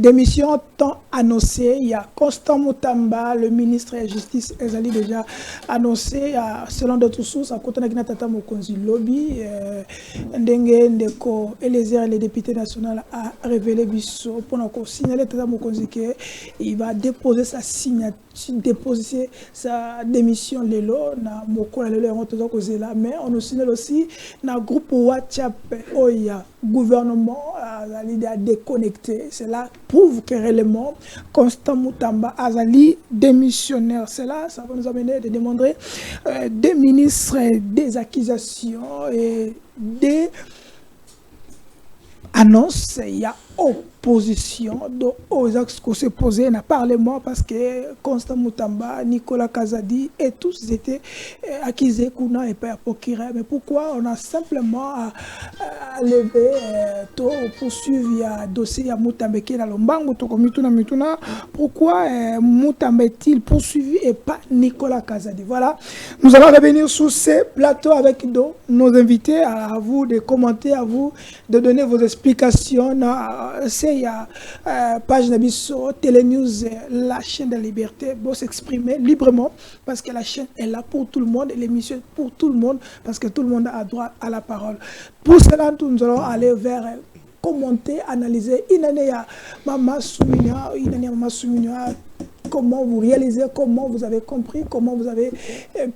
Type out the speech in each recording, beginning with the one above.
démission tant annoncée. Il y a Constant Moutamba, le ministre de la Justice, Ezali déjà annoncé, selon d'autres sources, à côté de Tata Mokonzi Lobby, Ndenge Ndeko Eliezer, le député national, a révélé Bisso pour nous signaler Tata Mokonzi qu'il va déposer sa signature, déposer sa démission Lelo, na Mokola Lelo et mais on nous signale aussi dans le groupe WhatsApp, Oya, gouvernement Azali a déconnecté. Cela prouve que réellement Constant Moutamba Azali démissionnaire. Cela, ça va nous amener de demander des ministres, des accusations et des annonces. Il y a opposition aux axes qu'on s'est posés dans le Parlement parce que Constant Moutamba, Nicolas Kazadi et tous étaient accusés qu'on a et pas procureur. Mais pourquoi on a simplement levé pour poursuivre un dossier à Moutamba qui est dans le Mbango, pourquoi Moutamba est-il poursuivi et pas Nicolas Kazadi? Voilà, nous allons revenir sur ces plateaux avec nos invités. À vous de commenter, à vous de donner vos explications. Il y a page Nabiso, Télénews, la chaîne de la liberté, pour s'exprimer librement parce que la chaîne est là pour tout le monde et l'émission est pour tout le monde parce que tout le monde a droit à la parole. Pour cela, nous allons aller vers commenter, analyser. Comment vous réalisez, comment vous avez compris, comment vous avez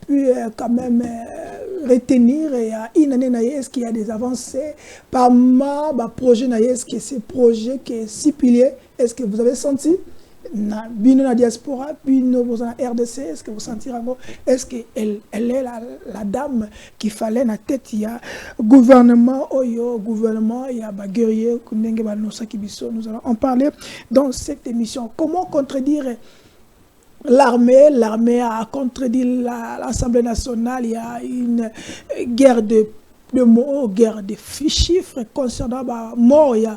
pu quand même retenir et est-ce qu'il y a des avancées par ma projet, est-ce que ces projets qui est six piliers, est-ce que vous avez senti Bino na diaspora, Bino na RDC, est-ce que vous sentirez encore, est-ce qu'elle est la dame qu'il fallait na tête, il y a gouvernement, gouvernement, il y a guerrier, nous allons en parler dans cette émission. Comment contredire l'armée a contredit l'Assemblée nationale, il y a une guerre de mots, guerre de chiffres concernant la mort, il y a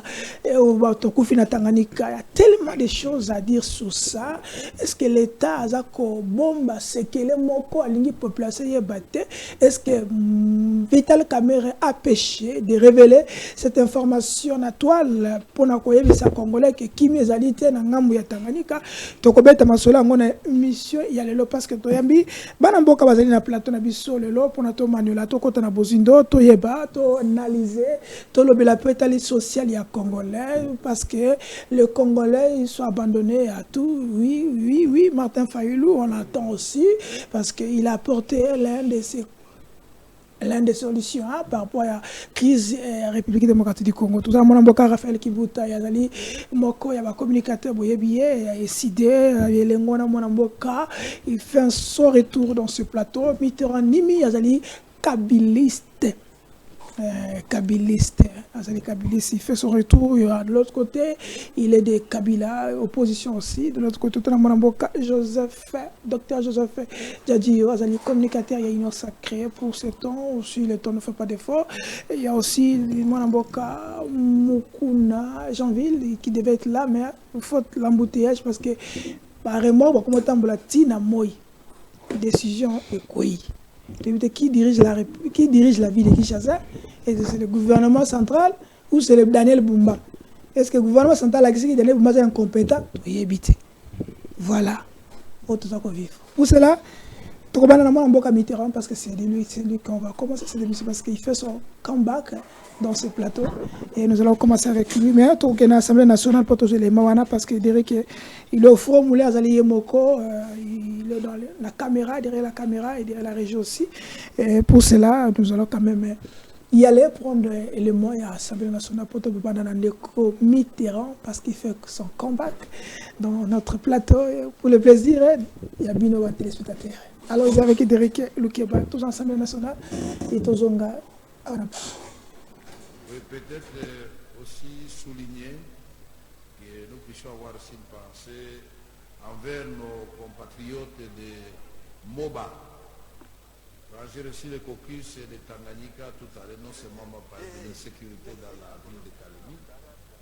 tellement de choses à dire sur ça. Est-ce que l'État a bombe, c'est que les mots à la population est-ce que Vital Kamerhe a péché de révéler cette information à toile pour nous les Congolais que Kimi Ezalité na ngambu ya Tanganyika tokobeta masola ngona mission ya lelo parce que toyambi bana mboka bazali na plateau na biso lelo pour na to manuela to kota na bozindo to yeba to analyser to lobela petali social ya Congolais parce que les Congolais ils sont abandonnés à tout. Oui, Martin Fayulu on l'attend aussi parce qu'il a apporté l'un des solutions par rapport à la crise République démocratique du Congo. Tout ça, mon amboka Raphaël Kibuta, Yazali, Moko, il y a un communicateur, il a décidé, il fait un saut retour dans ce plateau. Mitterrand Nimi, Yazali, kabiliste. Kabiliste, il fait son retour. De l'autre côté, il est de Kabila, opposition aussi. De l'autre côté, docteur Joseph Djadji, communicateur, il y a une sacrée pour ce temps. Aussi, le temps ne fait pas d'effort. Il y a aussi Mwanamboka Mukuna, Jeanville, qui devait être là, mais il faut l'embouteillage parce que, par remords, comme on Tina Moi, décision est quoi? Qui dirige la ville de Kinshasa? Est-ce que c'est le gouvernement central ou c'est le Daniel Bumba? Est-ce que le gouvernement central a dit que Daniel Bumba est incompétent? Oui, éviter. Voilà. Pour cela, Mitterrand parce que c'est lui qu'on va commencer cette émission parce qu'il fait son comeback dans ce plateau et nous allons commencer avec lui. Mais il y a l'Assemblée nationale pour tous les Mawana parce qu'il dirait qu'il est au front moulé à Zali Moko, il est dans la caméra, derrière la caméra et derrière la régie aussi. Et pour cela, nous allons quand même y aller prendre l'élément à l'Assemblée nationale pour Mitterrand parce qu'il fait son comeback dans notre plateau. Pour le plaisir, il y a Bino téléspectateurs. Alors, vous avez Derek Lukieba, tous ensemble national et tous Zonga. Oui, peut-être aussi souligner que nous puissions avoir aussi une pensée envers nos compatriotes de MOBA. Quand j'ai reçu le caucus de Tanganyika tout à l'heure, non seulement on parle de l'insécurité dans la ville de Kalemi,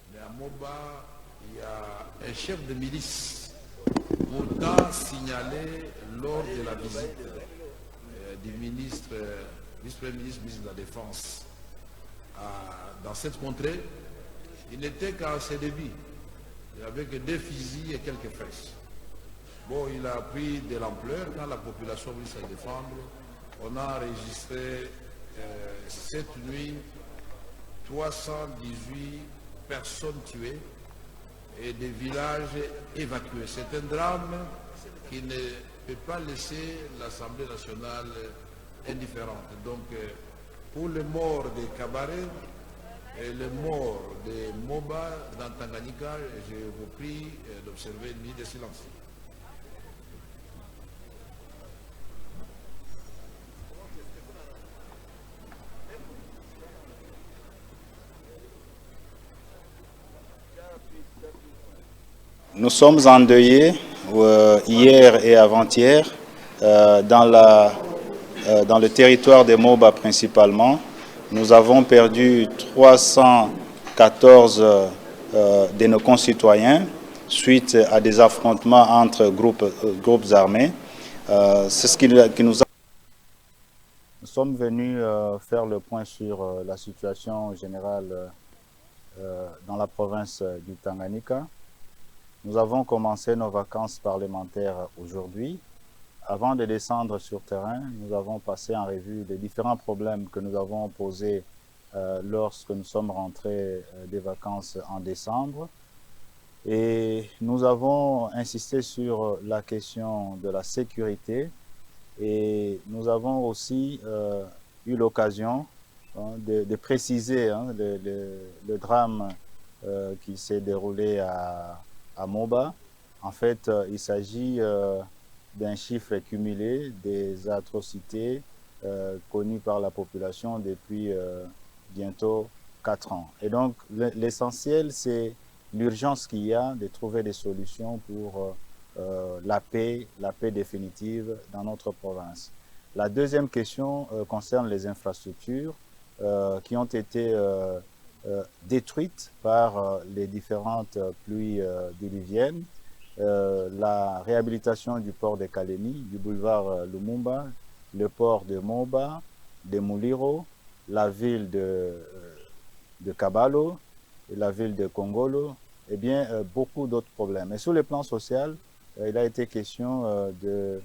mais à MOBA, il y a un chef de milice pourtant signalé lors de la visite du vice-premier ministre de la Défense dans cette contrée, il n'était qu'à ses débuts. avec des fusils et quelques fesses. Bon, il a pris de l'ampleur quand la population voulait se défendre. On a enregistré cette nuit 318 personnes tuées et des villages évacués. C'est un drame qui ne peut pas laisser l'Assemblée nationale indifférente. Donc, pour les morts de Kabaré et les morts de Moba dans Tanganyika, je vous prie d'observer une minute de silence. Nous sommes endeuillés hier et avant-hier dans le territoire de Moba principalement. Nous avons perdu 314 de nos concitoyens suite à des affrontements entre groupes armés. C'est ce qui nous a... Nous sommes venus faire le point sur la situation générale dans la province du Tanganyika. Nous avons commencé nos vacances parlementaires aujourd'hui. Avant de descendre sur terrain, nous avons passé en revue les différents problèmes que nous avons posés lorsque nous sommes rentrés des vacances en décembre. Et nous avons insisté sur la question de la sécurité et nous avons aussi eu l'occasion de préciser le drame qui s'est déroulé à Moba. En fait, il s'agit d'un chiffre cumulé des atrocités connues par la population depuis bientôt 4 ans. Et donc, l'essentiel, c'est l'urgence qu'il y a de trouver des solutions pour la paix définitive dans notre province. La deuxième question concerne les infrastructures qui ont été détruites par les différentes pluies diluviennes. La réhabilitation du port de Kalemi, du boulevard Lumumba, le port de Moba, de Muliro, la ville de Kabalo et la ville de Kongolo, et bien beaucoup d'autres problèmes. Et sur le plan social, il a été question du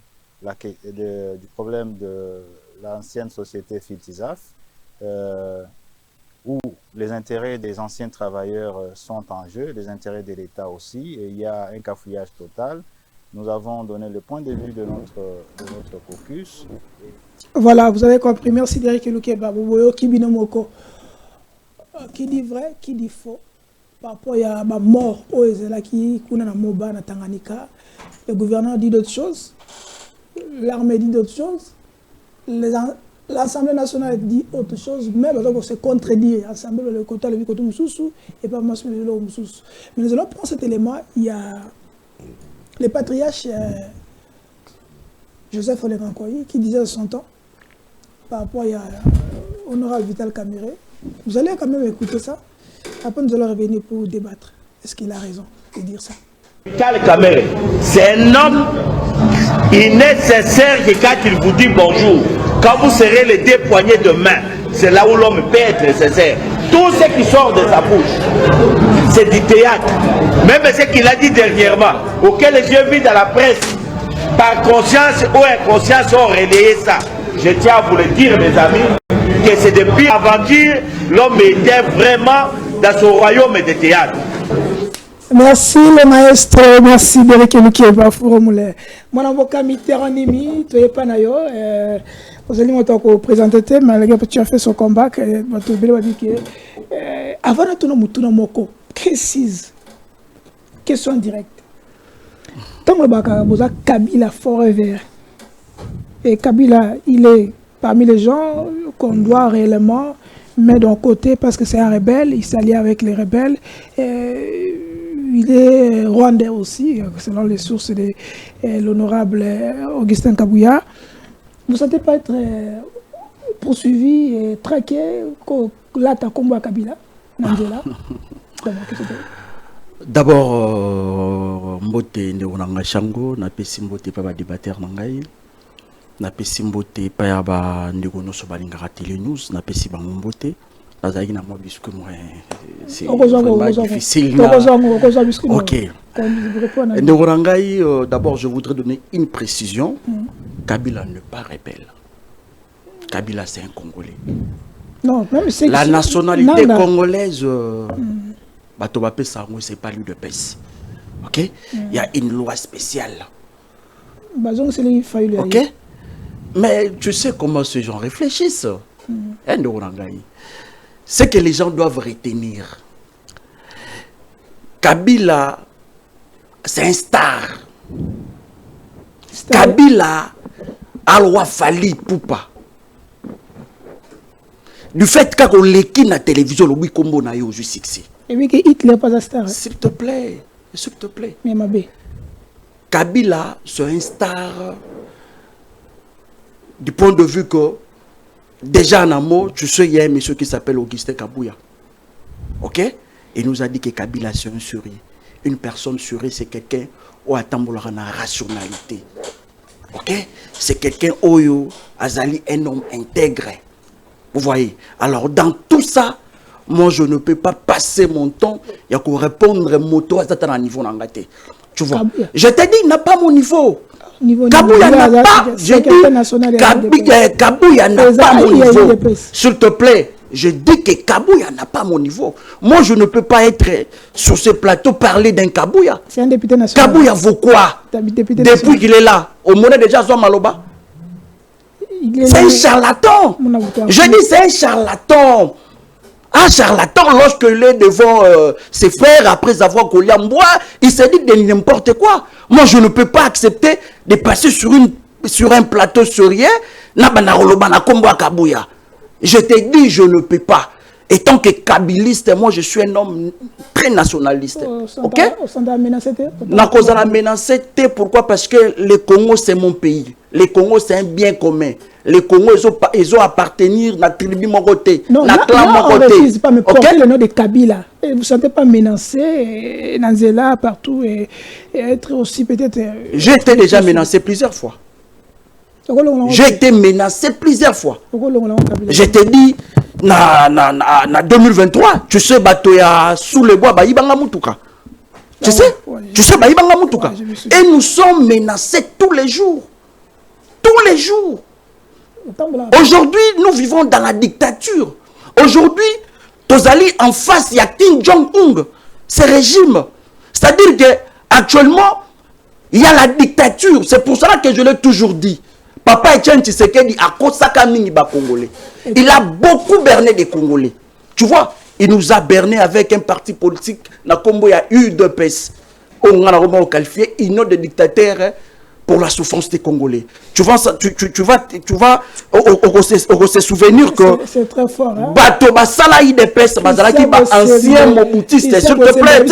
problème de l'ancienne société Filtizaf, où les intérêts des anciens travailleurs sont en jeu, les intérêts de l'État aussi, et il y a un cafouillage total. Nous avons donné le point de vue de notre caucus. Voilà, vous avez compris. Merci Derek Lukeba. Qui dit vrai, qui dit faux. Par rapport à la mort au Ezelaki, Kuna na Moba na Tanganyika, le gouvernement dit d'autres choses, l'armée dit d'autres choses, l'Assemblée nationale dit autre chose, mais on se contredit. L'Assemblée, le côté, le côté Moussoussou, et pas Massoussou, le Moussoussou. Mais nous allons prendre cet élément. Il y a le patriarche Joseph Olegankoyi qui disait son temps, par rapport à Honorable Vital Kamerhe. Vous allez quand même écouter ça. Après, nous allons revenir pour débattre. Est-ce qu'il a raison de dire ça? Vital Kamerhe, c'est un homme, il n'est sincère que quand il vous dit bonjour. Quand vous serrez les deux poignées de main, c'est là où l'homme peut être sincère. Tout ce qui sort de sa bouche, c'est du théâtre. Même ce qu'il a dit dernièrement, auquel les yeux vus dans la presse, par conscience ou inconscience, ont relayé ça. Je tiens à vous le dire, mes amis, que c'est depuis l'aventure, l'homme était vraiment dans son royaume de théâtre. Merci le maestro, merci Derek Lukeba Fouromoule. Mon avocat Mitterrandimi, tu es pas nayo. Vous allez me présenter, mais tu as fait son combat. Avant de tourner Moutouna Moko, précise, question directe. Tant que vous avez Kabila forever, et Kabila, il est parmi les gens qu'on doit réellement mettre d'un côté parce que c'est un rebelle, il s'allie avec les rebelles. Il est rwandais aussi, selon les sources de l'honorable Augustin Kabouya. Vous ne sentez pas être poursuivi et traqué là, tu as combat Kabila, Nandela? D'abord, mbote ndonanga shango na pesi mbote pa ba débatteur na ngai na pesi mbote pa ya ba ndeko no so balingaka télé news na pesi bango mbote C'est vraiment difficile. Ok. D'abord, je voudrais donner une précision. Kabila n'est pas rebelle. Kabila, c'est un Congolais. Non, la nationalité congolaise, c'est pas lui de pèse. Ok? Il y a une loi spéciale. Ok? Mais tu sais comment ces gens réfléchissent. Ce que les gens doivent retenir. Kabila, c'est un star. Kabila, Alwa Fali Poupa. Du fait qu'on l'équipe na télévision, le Wikombo na yo succès. Et oui que Hitler pas un star. S'il te plaît, s'il te plaît. Mais ma bé. Kabila, c'est un star du point de vue que déjà en amour, tu sais, il y a un monsieur qui s'appelle Augustin Kabouya. Ok? Il nous a dit que Kabila, c'est un souris. Une personne souris, c'est quelqu'un qui a la rationalité. Ok? C'est quelqu'un qui azali un homme intègre. Vous voyez? Alors, dans tout ça, moi, je ne peux pas passer mon temps et répondre à moto à un niveau d'angaté. Tu vois? Kabouya. Je t'ai dit, il n'a pas mon niveau. Kabouya n'a pas. J'ai dit, Kabouya n'a pas mon niveau. S'il te plaît, je dis que Kabouya n'a pas mon niveau. Moi, je ne peux pas être sur ce plateau parler d'un Kabouya. C'est un député national. Kabouya vaut quoi? Depuis qu'il est là, au moment déjà Zoa Maloba. C'est un charlatan. Je dis c'est un charlatan. Un charlatan, lorsqu'il est devant ses frères, après avoir collé en bois, il s'est dit de n'importe quoi. Moi, je ne peux pas accepter de passer sur un plateau syrien. Je te dis, je ne peux pas. Et tant que kabiliste, moi, je suis un homme très nationaliste. Ok? Pourquoi? Parce que le Congo, c'est mon pays. Le Congo, c'est un bien commun. Les Congo, ils ont appartenir à la tribu Mogoté, la clan Mogoté. Non, on ne refuse pas, mais porter le nom de Kabila. Vous ne sentez pas menacé, Nanzela, partout, et être aussi peut-être... J'ai été déjà menacé plusieurs fois. J'ai été menacé plusieurs fois. Je t'ai dit, en 2023, tu sais, sous le bois, Baïbanga Moutuka. Tu sais, Baïbanga Moutuka. Et nous sommes menacés tous les jours. Tous les jours. Aujourd'hui, nous vivons dans la dictature. Aujourd'hui, Tozali en face, il y a Kim Jong-un, ce régime. C'est-à-dire qu'actuellement, il y a la dictature. C'est pour cela que je l'ai toujours dit. Papa Etienne Tshisekedi a Kosaka Mingiba Congolais. Il a beaucoup berné des Congolais. Tu vois, il nous a berné avec un parti politique. Na Combo, il y a eu deux PES. On a qualifié une autre de dictateur pour la souffrance des Congolais. Tu vas se souvenir que c'est très fort. Bato basala yi de pes bazala ki ba ancien moboutiste, s'il te plaît.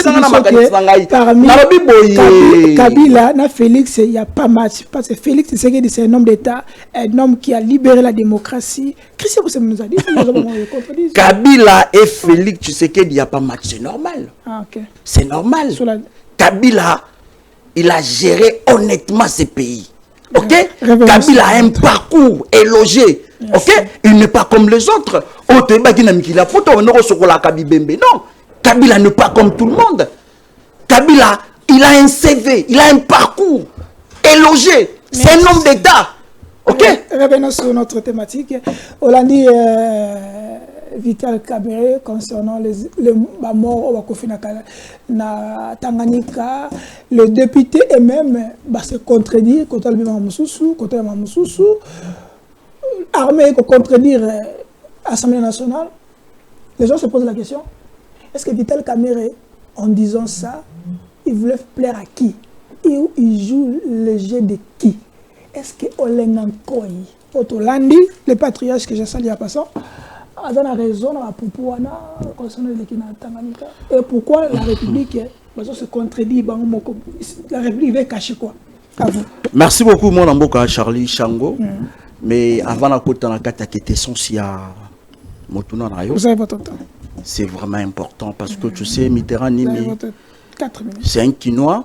Kabila na Félix, il n'y a pas match parce que Félix c'est un homme d'État, un homme qui a libéré la démocratie. Christian vous nous a dit Kabila et Félix Tshisekedi, il n'y a pas match, c'est normal. Ah, okay. C'est normal. Kabila, il a géré honnêtement ce pays. Ok? Kabila a un parcours élogé. Ok? Il n'est pas comme les autres. Non. Kabila n'est pas comme tout le monde. Kabila, il a un CV, il a un parcours élogé. C'est un homme d'État. Ok? Revenons sur notre thématique. On l'a dit Vital Kamerhe concernant la mort au na Tanganyika, le député et même se contredire contre le Mamoussou, contre le Mamoussou, armée pour contredire l'Assemblée nationale. Les gens se posent la question, est-ce que Vital Kamerhe, en disant ça, il voulait plaire à qui? Et où il joue le jeu de qui? Est-ce que Olengankoi, Otolandi, le patriarche que j'ai sali à passant, a raison à propos concernant Tanganyika? Et pourquoi la République se contredit? La République veut cacher quoi? Merci beaucoup, mon amboka Charlie Chango. Mais avant la côte dans la carte qui était essentielle, vous avez votre temps. C'est vraiment important parce que tu sais, Mitterrand, c'est un Quinois,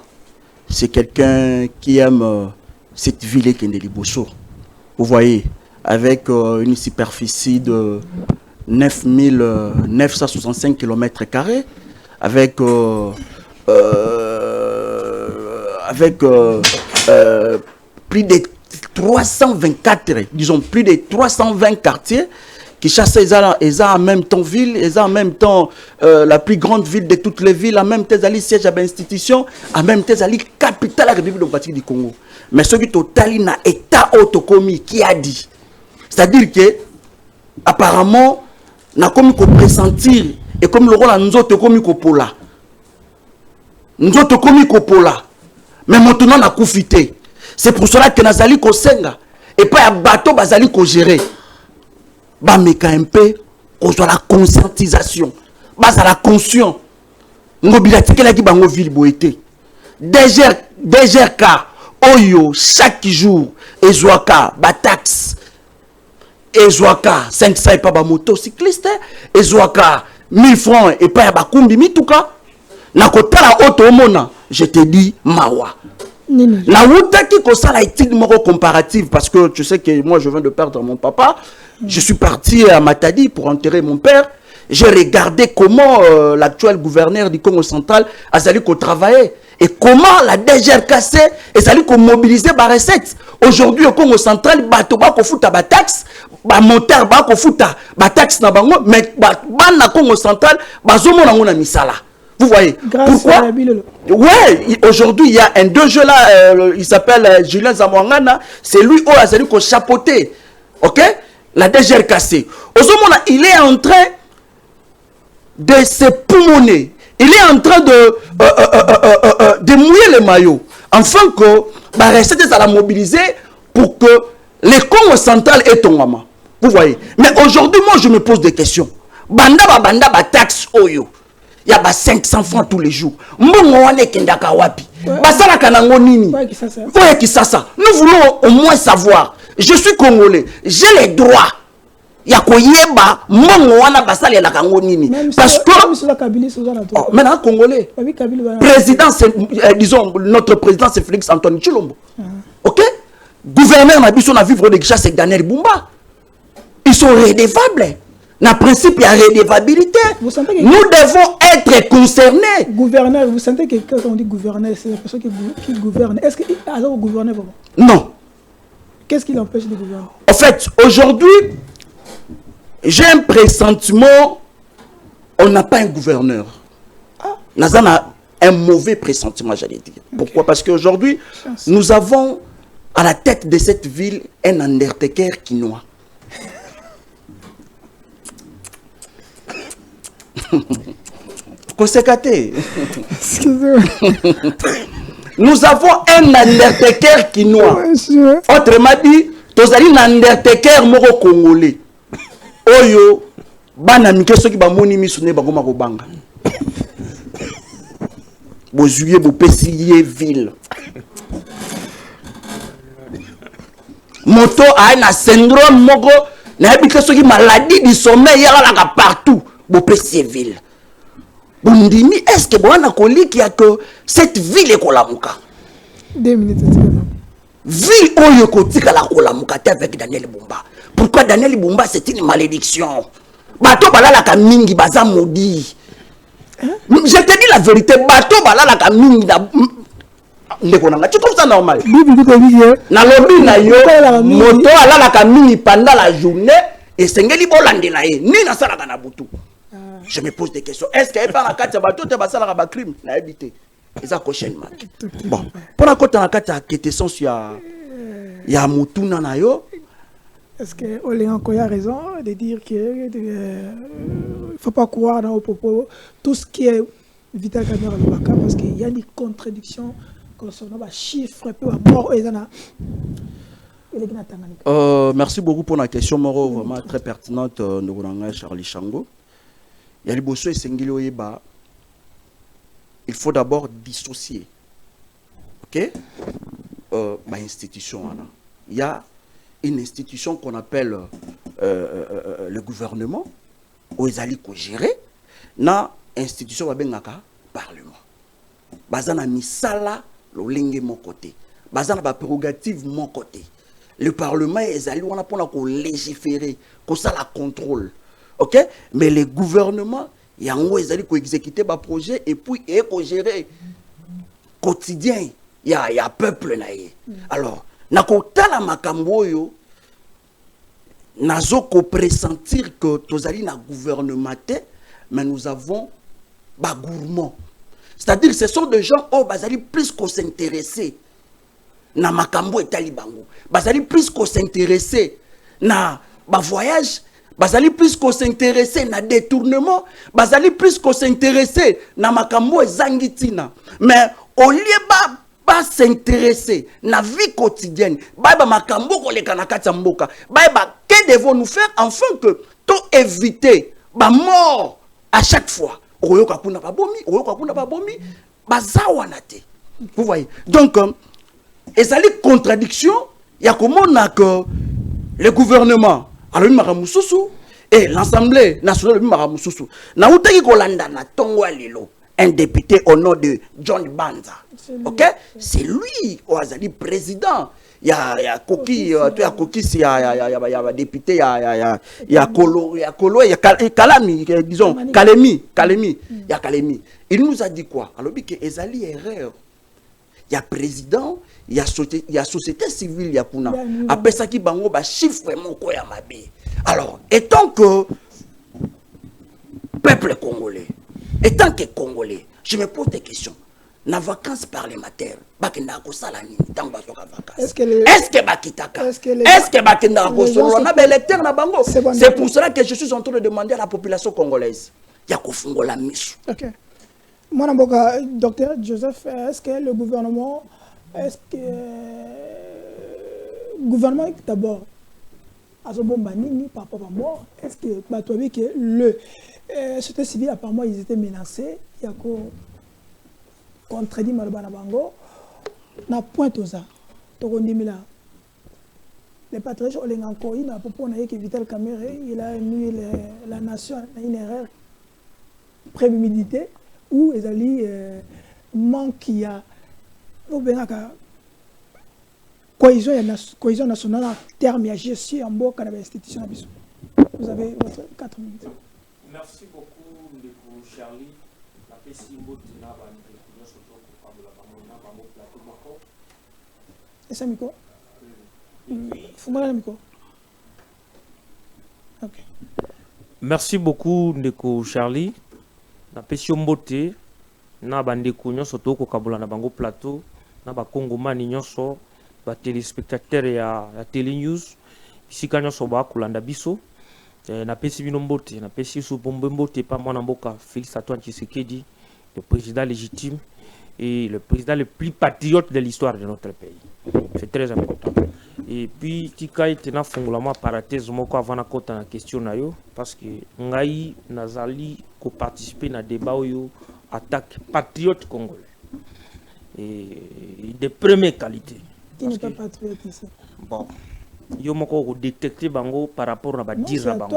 c'est quelqu'un qui aime cette ville qui est Liboso. Vous voyez, avec une superficie de 965 km avec plus de 324, disons plus de 320 quartiers qui chassent en même temps ville, en même temps la plus grande ville de toutes les villes, en même temps les sièges à l'institution, en même temps les capitale de la République démocratique du Congo. Mais ce qui est total na état autocomi qui a dit, c'est-à-dire que apparemment na comme qu'on pressentir et comme le rôle nous autres comme pola, nous autres comme pola, mais maintenant na koufité. C'est pour cela que nazali ko senga et pas un bateau bazali ko gérer. Ba meka un peu ko soit la conscientisation, bazala conscient. Ngobila tikela ki bango ville boité. DGRK oyo chaque jour ezwaka ba taxe. Ezwaka 500 et pas ba motocycliste, ezwaka 1000 francs et pas ba kumbi mituka. Na kotala auto mona, je te dis mawa. La route qui comme ça la étude comparative parce que tu sais que moi je viens de perdre mon papa. Je suis parti à Matadi pour enterrer mon père. J'ai regardé comment l'actuel gouverneur du Congo central a sali qu'on travaillait et comment la DGRKC a sali qu'on mobilisait ba recettes. Aujourd'hui au Congo central bato ba ko futa ba taxe, ba moteur ba ko futa ba taxe na bango mais ba na Congo central ba zomo na ngona misala. Vous voyez. Pourquoi? Ouais, aujourd'hui il y a un deux jeux là, il s'appelle Julien Zamwangana, c'est lui qui a celui qui a chapeauté, ok, la DGRKC. Il est en train de se poumonner, il est en train de mouiller les maillots, afin que la recette soit mobilisée pour que les Congo central aient ton maman. Vous voyez. Mais aujourd'hui, moi je me pose des questions. Banda ba taxe oyo. Il y a 500 francs tous les jours. Nous voulons au moins savoir. Je suis congolais. J'ai les droits. Il y a parce que maintenant congolais. Président, disons notre président c'est Félix Antoine Tshilombo. Ok? Gouverneur Nabiso na vivre de chasse c'est Daniel Bumba. Ils sont redevables. Na principe, il y a redevabilité. Nous devons être concernés. Gouverneur, vous sentez que quand on dit gouverneur, c'est la personne qui gouverne. Est-ce qu'il a un gouverneur vraiment? Non. Qu'est-ce qui l'empêche de gouverner? En fait, aujourd'hui, j'ai un pressentiment, on n'a pas un gouverneur. On a un mauvais pressentiment, j'allais dire. Okay. Pourquoi? Parce qu'aujourd'hui, nous avons à la tête de cette ville un Undertaker quinois. Nous avons un Undertaker quinois. Autrement dit, tous allez un Undertaker moro congolais. Oyo, bana mike soki ba moni misune ba goma ko banga. Bo juillet bo pesier ville. Moto a un syndrome moko na habite soki maladie du sommeil yala la partout. Ville. Bundimi, est-ce que bon a que cette ville est kolamuka? 2 minutes. Ville oyo kotika la kolamuka avec Daniel Bumba. Pourquoi Daniel Bumba c'est une malédiction? Bato balala ka mingi baza maudit. Je te dis la vérité, bato balala ka mingi na tu trouves ça normal? Na lobi na yo moto alala ka mingi pendant la journée et sengeli bolande na ye ni na sala na butu. Je me pose des questions. Est-ce qu'il y a pas un cas de bateau de un crime? Na habité. Ils ont coché. Bon. Pour la côte en cas de question sur ya mutuna na yo. Est-ce que Oléanko a raison de dire que faut pas croire dans au propos tout ce qui est Vital Kamerhe Lubaka parce qu'il y a des contradictions concernant les chiffres peu à mort et merci beaucoup pour la question, Moro, vraiment très pertinente, Charlie Chango. Il y a les bossos et Sengilo Yeba. Il faut d'abord dissocier. Ok? Institution. Il y a une institution qu'on appelle le gouvernement, où ils allaient gérer. Na institution va bien parlement. Bazana misala lo lenge mon côté. Bazana ba prérogative mon côté. Le parlement ils allaient on a pour légiférer, qu'on ça la contrôle. OK? Mais les gouvernements, il y a un qui exécuter des projets et puis il faut gérer quotidien. Il y a peuple. Alors, nakotala makambo yo, nazo ko pressentir que tozali na gouvernement, mais nous avons ba gourmand. C'est-à-dire que ce sont des gens qui bazali plus qu'on s'intéresser na makambo etali bango. Bazali plus qu'on s'intéresser na ba voyage, bazali plus qu'on s'intéresser na détournement, bazali plus qu'on s'intéresser na makambo ezangitina. Mais au lieu pas s'intéresser na vie quotidienne, ba makambo koleka na kati ya mboka, que devons-nous faire afin que to éviter ba mort à chaque fois. Oyoka kuna ba bomi, bazawana te. Vous voyez. Donc et ça les contradictions, il y a comment que le gouvernement alors Maramususu et l'Assemblée nationale de Maramususu na utaki kolanda na tongo lelo un député au nom de John Banza. OK? C'est lui Oazali président. Il y a Koki, il y a député, il y a Kolo, il y a Kalami, disons, Kalemi, il y a Kalemi. Il nous a dit quoi? Alors, il y a Ezali erreur. Il y a président, il y a société civile, il y a Kuna. Après ça, qui bango, bah, chiffre mon quoi à ma bé. Alors, étant que peuple congolais, étant que congolais, je me pose des questions. Na vacances parlementaires, bakenda ko salani tango basoka vacances. Est-ce que bakitaka? Est-ce que bakenda ko solo na belecteur na bango? C'est pour cela que je suis en train de demander à la population congolaise. Ya ko fungola misu. OK. Mon mboka docteur Joseph, est-ce que le gouvernement d'abord azobomba nini par rapport à mort? Est-ce que batobi que le société civile apparemment ils étaient menacés, ya ko contredit Malobana Bango, na pointe aux arts. Les patriotes ont encore eu, pour que Vital Kamere, il a mis la nation à une erreur préméditée où les alliés manquent à cohésion nationale en termes de gestion en bas de l'institution. Vous avez votre 4 minutes. Merci beaucoup, Ndeko Charlie. Et ça, micro? Micro. Okay. Merci beaucoup, Ndeko Charlie. Na pesi mbote na bandeko nyonso toko kabula na bango plateau na ba kongomani nyonso ba téléspectateurs ya Télé News isika nyonso ba kulanda biso na pesi bino mbote na pesi su bombe mbote pa mwana mboka Félix Antoine Tshisekedi, le président légitime et le président le plus patriote de l'histoire de notre pays. C'est très important. Et puis tika itena fongolama parenthèse moko avant na kota na question na yo parce que ngai nazali ko participer na débat yo attaque patriote congolais et de première qualité. Qui n'est pas patriote ici? Bon, yo moko détecter bango par rapport à dire bango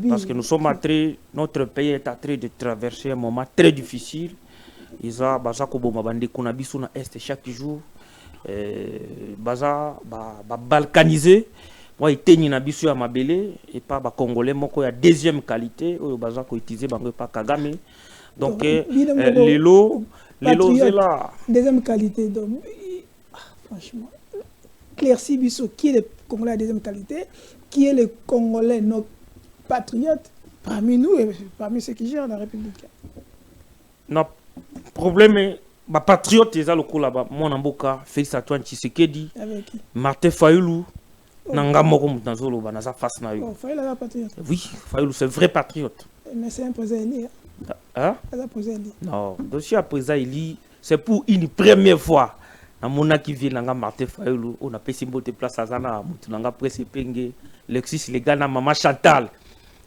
parce que nous sommes notre pays est en train de traverser un moment très difficile. Isa baza ko boma bande kuna biso na est chaque jour. Baza balkanisé moi iteni na biso ya mabele et pas ba congolais moko ya deuxième qualité oyo baza ko utiliser bango pas Kagame donc lelo c'est là deuxième qualité donc franchement clairci biso qui est le congolais à deuxième qualité, qui est le congolais nos patriotes parmi nous et parmi ceux qui gèrent la République. Non problème est ma patriote est le là-bas mon mboka Félix Antoine Tshisekedi avec qui? Martin Fayulu nanga moko mutanzolo bana sa face na yo. Fayulu est patriote. Oui, Fayulu c'est vrai patriote. Mais c'est un président élu. Hein? Non, dossier à président élu, c'est pour une première fois. Na mona qui vient nanga Martin Fayulu, on a payé mbote place à Zana, mutunanga presse penge, Lexis Légal na maman Chantal.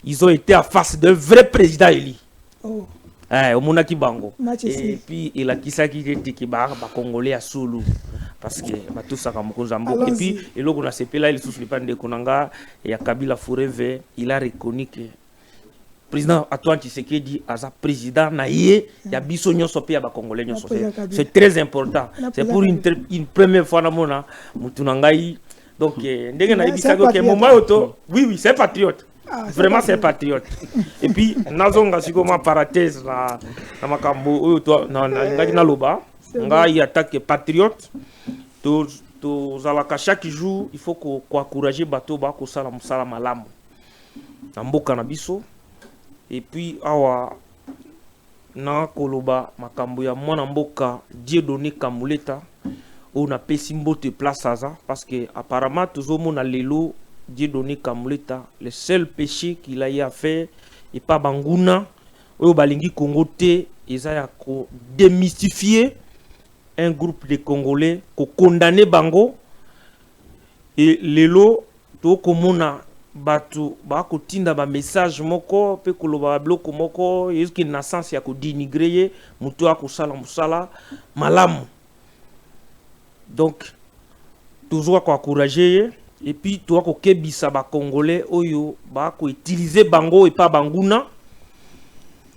Ils ont été en face d'un vrai président élu. Oh. Au Monaki Bango. Et puis il a qui ça qui était qui ba congolais à Soulou parce que tout ça comme Mozambique et puis et là on a CP là il souffle pas de Konanga et à Kabila Forever il a reconnu que président Antoine Tshisekedi as un président naïe il y a biso nyonso pe ya ba congolais nyonso c'est très important c'est pour une première fois na mona mutunangai donc ndenge na ibisa que moment auto oui c'est patriote Vraiment, c'est patriote. Et puis, nazonga sikoma parenthèse na makambo oyo to na loba. Nga y attaque patriote. To zalaka chaque jour, il faut ko encourager bato ba ko sala musala malamu. Na mboka na biso. Et puis awa na koloba makambo ya mwana mboka Dieudonné Kamuleta on a pesi mbote place aza parce que apparemment tozomona lelo Dieudonné Kamuleta le seul péché qu'il a eu à faire et pas banguna oyo balingi Congo te eza ya ko démystifier un groupe de Congolais ko condamner bango et lelo to komona batu ba ko tinda ba message moko pe koloba bloko moko yeski na sens ya ko dénigrer mutu akosala musala malamu. Donc toujours ko encourager et puis toi ko kebisa ba Congolais oyo ba ko utiliser bango et pas banguna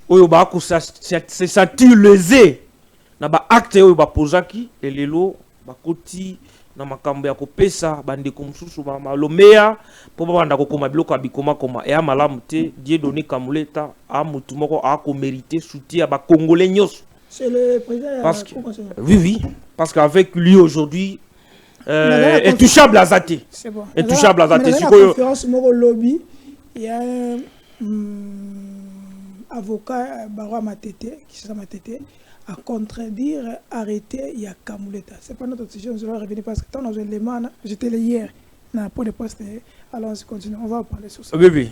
oyo ba ko se sentir lésé na ba acte oyo ba pozaki et lelo ba koti na makambo ya kopesa bandeko mususu ba malomea po banda kokoma biloko abikoma koma e malamu te Dieudonné Kamuleta a mutu moko a ko mériter soutien ba Congolais nyos. C'est le président parce que oui parce qu'avec lui aujourd'hui intouchable Azate. C'est bon. Intouchable Azate. Sur la conférence moko lobby, il y a un avocat Barwa Matete qui s'appelle Matete à contredire, arrêter, il y a Kamuleta. C'est pas notre décision, je vais revenir parce que tant dans un élément, j'étais hier, dans la peau de poste, alors on continue, on va parler sur ça. Oui, oui.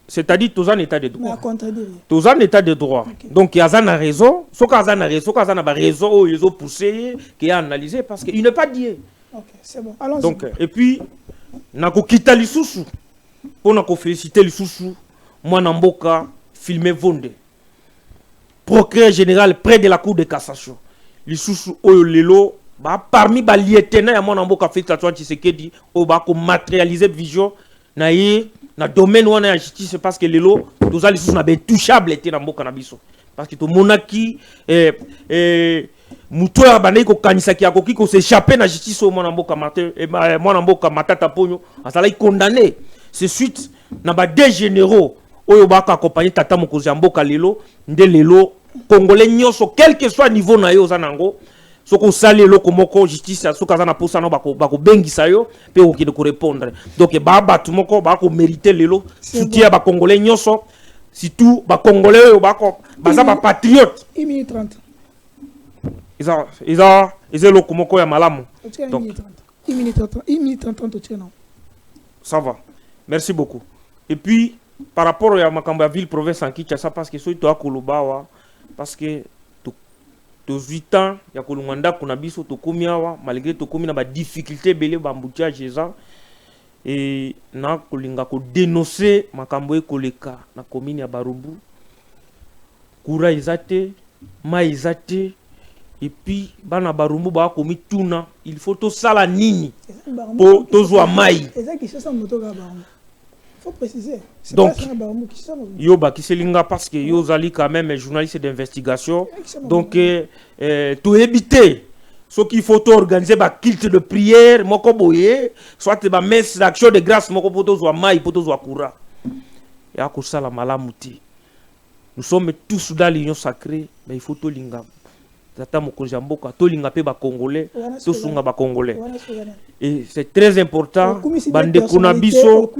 C'est-à-dire, tous en état de droit. Contredire. Tous en état de droit. Okay. Donc, il y a un raison, ce qu'il y a raison, ils ont poussé, qui a analysé, parce qu'il n'est pas dit. Ok, c'est bon. Allons-y. Donc, et puis, on a quitté les sous pour nous féliciter les sous moi, Namboka, filmé Vonde. Procureur général près de la cour de cassation. Les sous oyo lelo parmi les lieutenants ya mwana mboka Félix Antoine Tshisekedi o ba ko matérialiser vision na ye na domaine wana ya justice parce que lelo toza les sous na intouchable te na mboka na biso parce que to monaki muto ya bandai ko kanisa ki akoki ko s'échapper na justice o mwana mboka Matata Ponyo asala condamné c'est suite na ba deux généraux oyo ba ko accompagner tata mokozi ya mboka lelo nde lelo Congolais nyonso quel que soit niveau na yo zanango soko sali loko moko justice soka za na posa no bako bengisa yo pe oki de ko répondre donc ba batu moko ba ko mériter lelo soutien ba Congolais nyonso surtout ba Congolais yo ba ko baza ba patriote 1 minute 30 ils loko moko ya malamu donc 1 minute 30 non ça va merci beaucoup et puis par rapport à makambo ya ville province en Kinshasa parce que so to akolobawa parce que tous 8 ans ya kolunganda kuna biso to komiawa malgré to komi na ba difficulté belé ba mbutiage za et na kolinga ko dénoncer makambo e koleka na commune ya Barubu kura izate ma izate et puis bana Barubu ba komi tuna il faut to sala nini po to zwa mai faut préciser. Donc, Yoba qui se parce que Yozali quand même est journaliste d'investigation. Donc, tout éviter ce qu'il faut organiser ba culte de prière, moko boye, soit ba messe d'action de grâce, moko poto zwa mai, poto zwa kura. Et à cause la malamuti. Nous sommes tous dans l'union sacrée, mais il faut tout linga. Tata mokonzi mboka to linga pe ba Congolais, to sunga ba Congolais. Et c'est très important bande kuna biso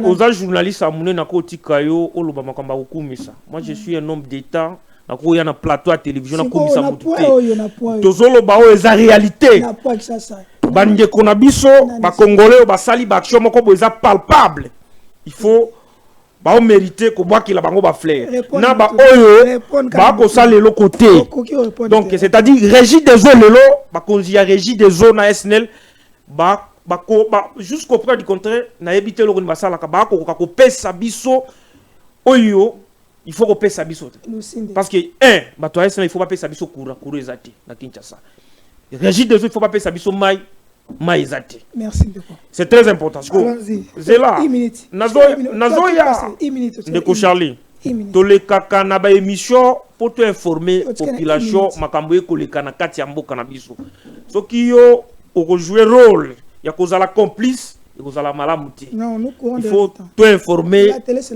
aux journalistes amune na kotika yo oloba makamba kokumisa. Moi je suis un homme d'état na ko ya na plateau à télévision na komisa mutu tozolo ba o eza réalité bande kuna biso ba Congolais ba sali ba action moko bo eza palpable. Il faut ba mériter ko boa ki la bango ba flair na ba oyo ba ko sale le côté donc c'est-à-dire régie des eaux lelo ba konzi ya régie des eaux na SNL ba jusqu'au près du contraire na éviter le ko ba sala ka ba ko pesa biso oyo il faut ko pesa biso parce que ba to SNL il faut pas pesa biso courant ezati na Kinshasa régie des eaux il faut pas pesa biso mai maïzate. Merci beaucoup. C'est très important. C'est là. Nazoya. Ndeko Charlie. Toleka kana ba émission pour te informer population makambo ekoleka na kati ya mboka na biso. Soki yo oko jouer rôle ya kozala complice et kozala malamu te. Non, nous courons il faut tout informer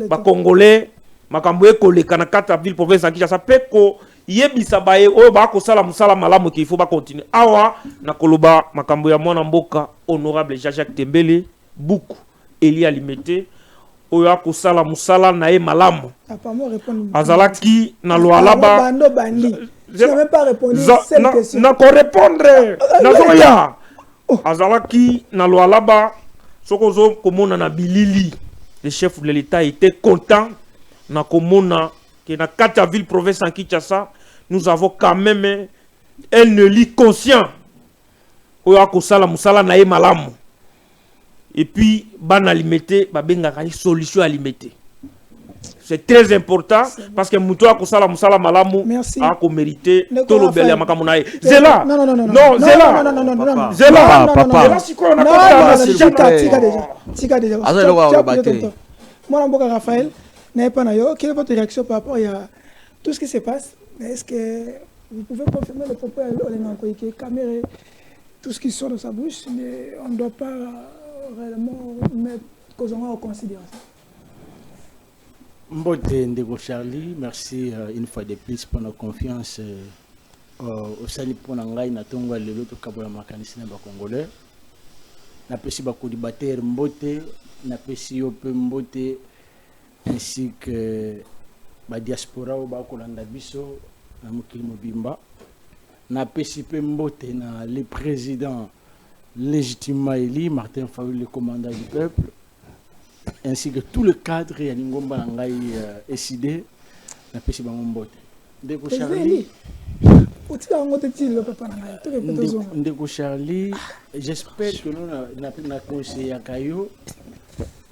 ba congolais makambo ekoleka na kata ville province ya Kinshasa pe ko yebisa baye oyo ba ko sala musala malamu ki il faut ba continuer awa na koloba makambo ya mwana mboka honorable Jean-Jacques Tembele Buku Eli Alimete oyo ko sala musala na e malamu azalaki na Lualaba. Je n'ai même pas répondu cette question. Na ko répondre na zoya azalaki na Lualaba sokozo komona na bilili. Le chef de l'État était content na komona que na kata ville province en Kinshasa nous avons quand même un élu conscient oyo akosala musala na ye malamu et puis bana limité babengaka ni solution alimité. C'est très important parce que muto akosala musala malamu ako mériter to lobele makambo na ye. Zela non Zela Zela papa siko na tika déjà moi Mboka Raphaël n'est pas nayo. Quelle est votre réaction par rapport à tout ce qui se passe? Est-ce que vous pouvez confirmer le propos de Olenganko que Kamere, tout ce qui sort de sa bouche, mais on ne doit pas réellement mettre Kozonga en considération? Mbote Ndeko Charlie, merci une fois de plus pour la confiance au sali pour Nangai na tongwa lelo to kabola makanisi na ba congolais. Na pesi ba kodibater Mbote, na pesi ope Mbote ainsi que la diaspora au Bakolanda Biso, na Mokili Mobimba, na PCP Mbote, na le président légitimement élu, Martin Fayulu, le commandant du peuple, ainsi que tout le cadre et Ningomba Nangai SID, na PCP Mbote. Ndeko Charlie. Ndeko Charlie, j'espère que nous n'avons conseillé à Kayo,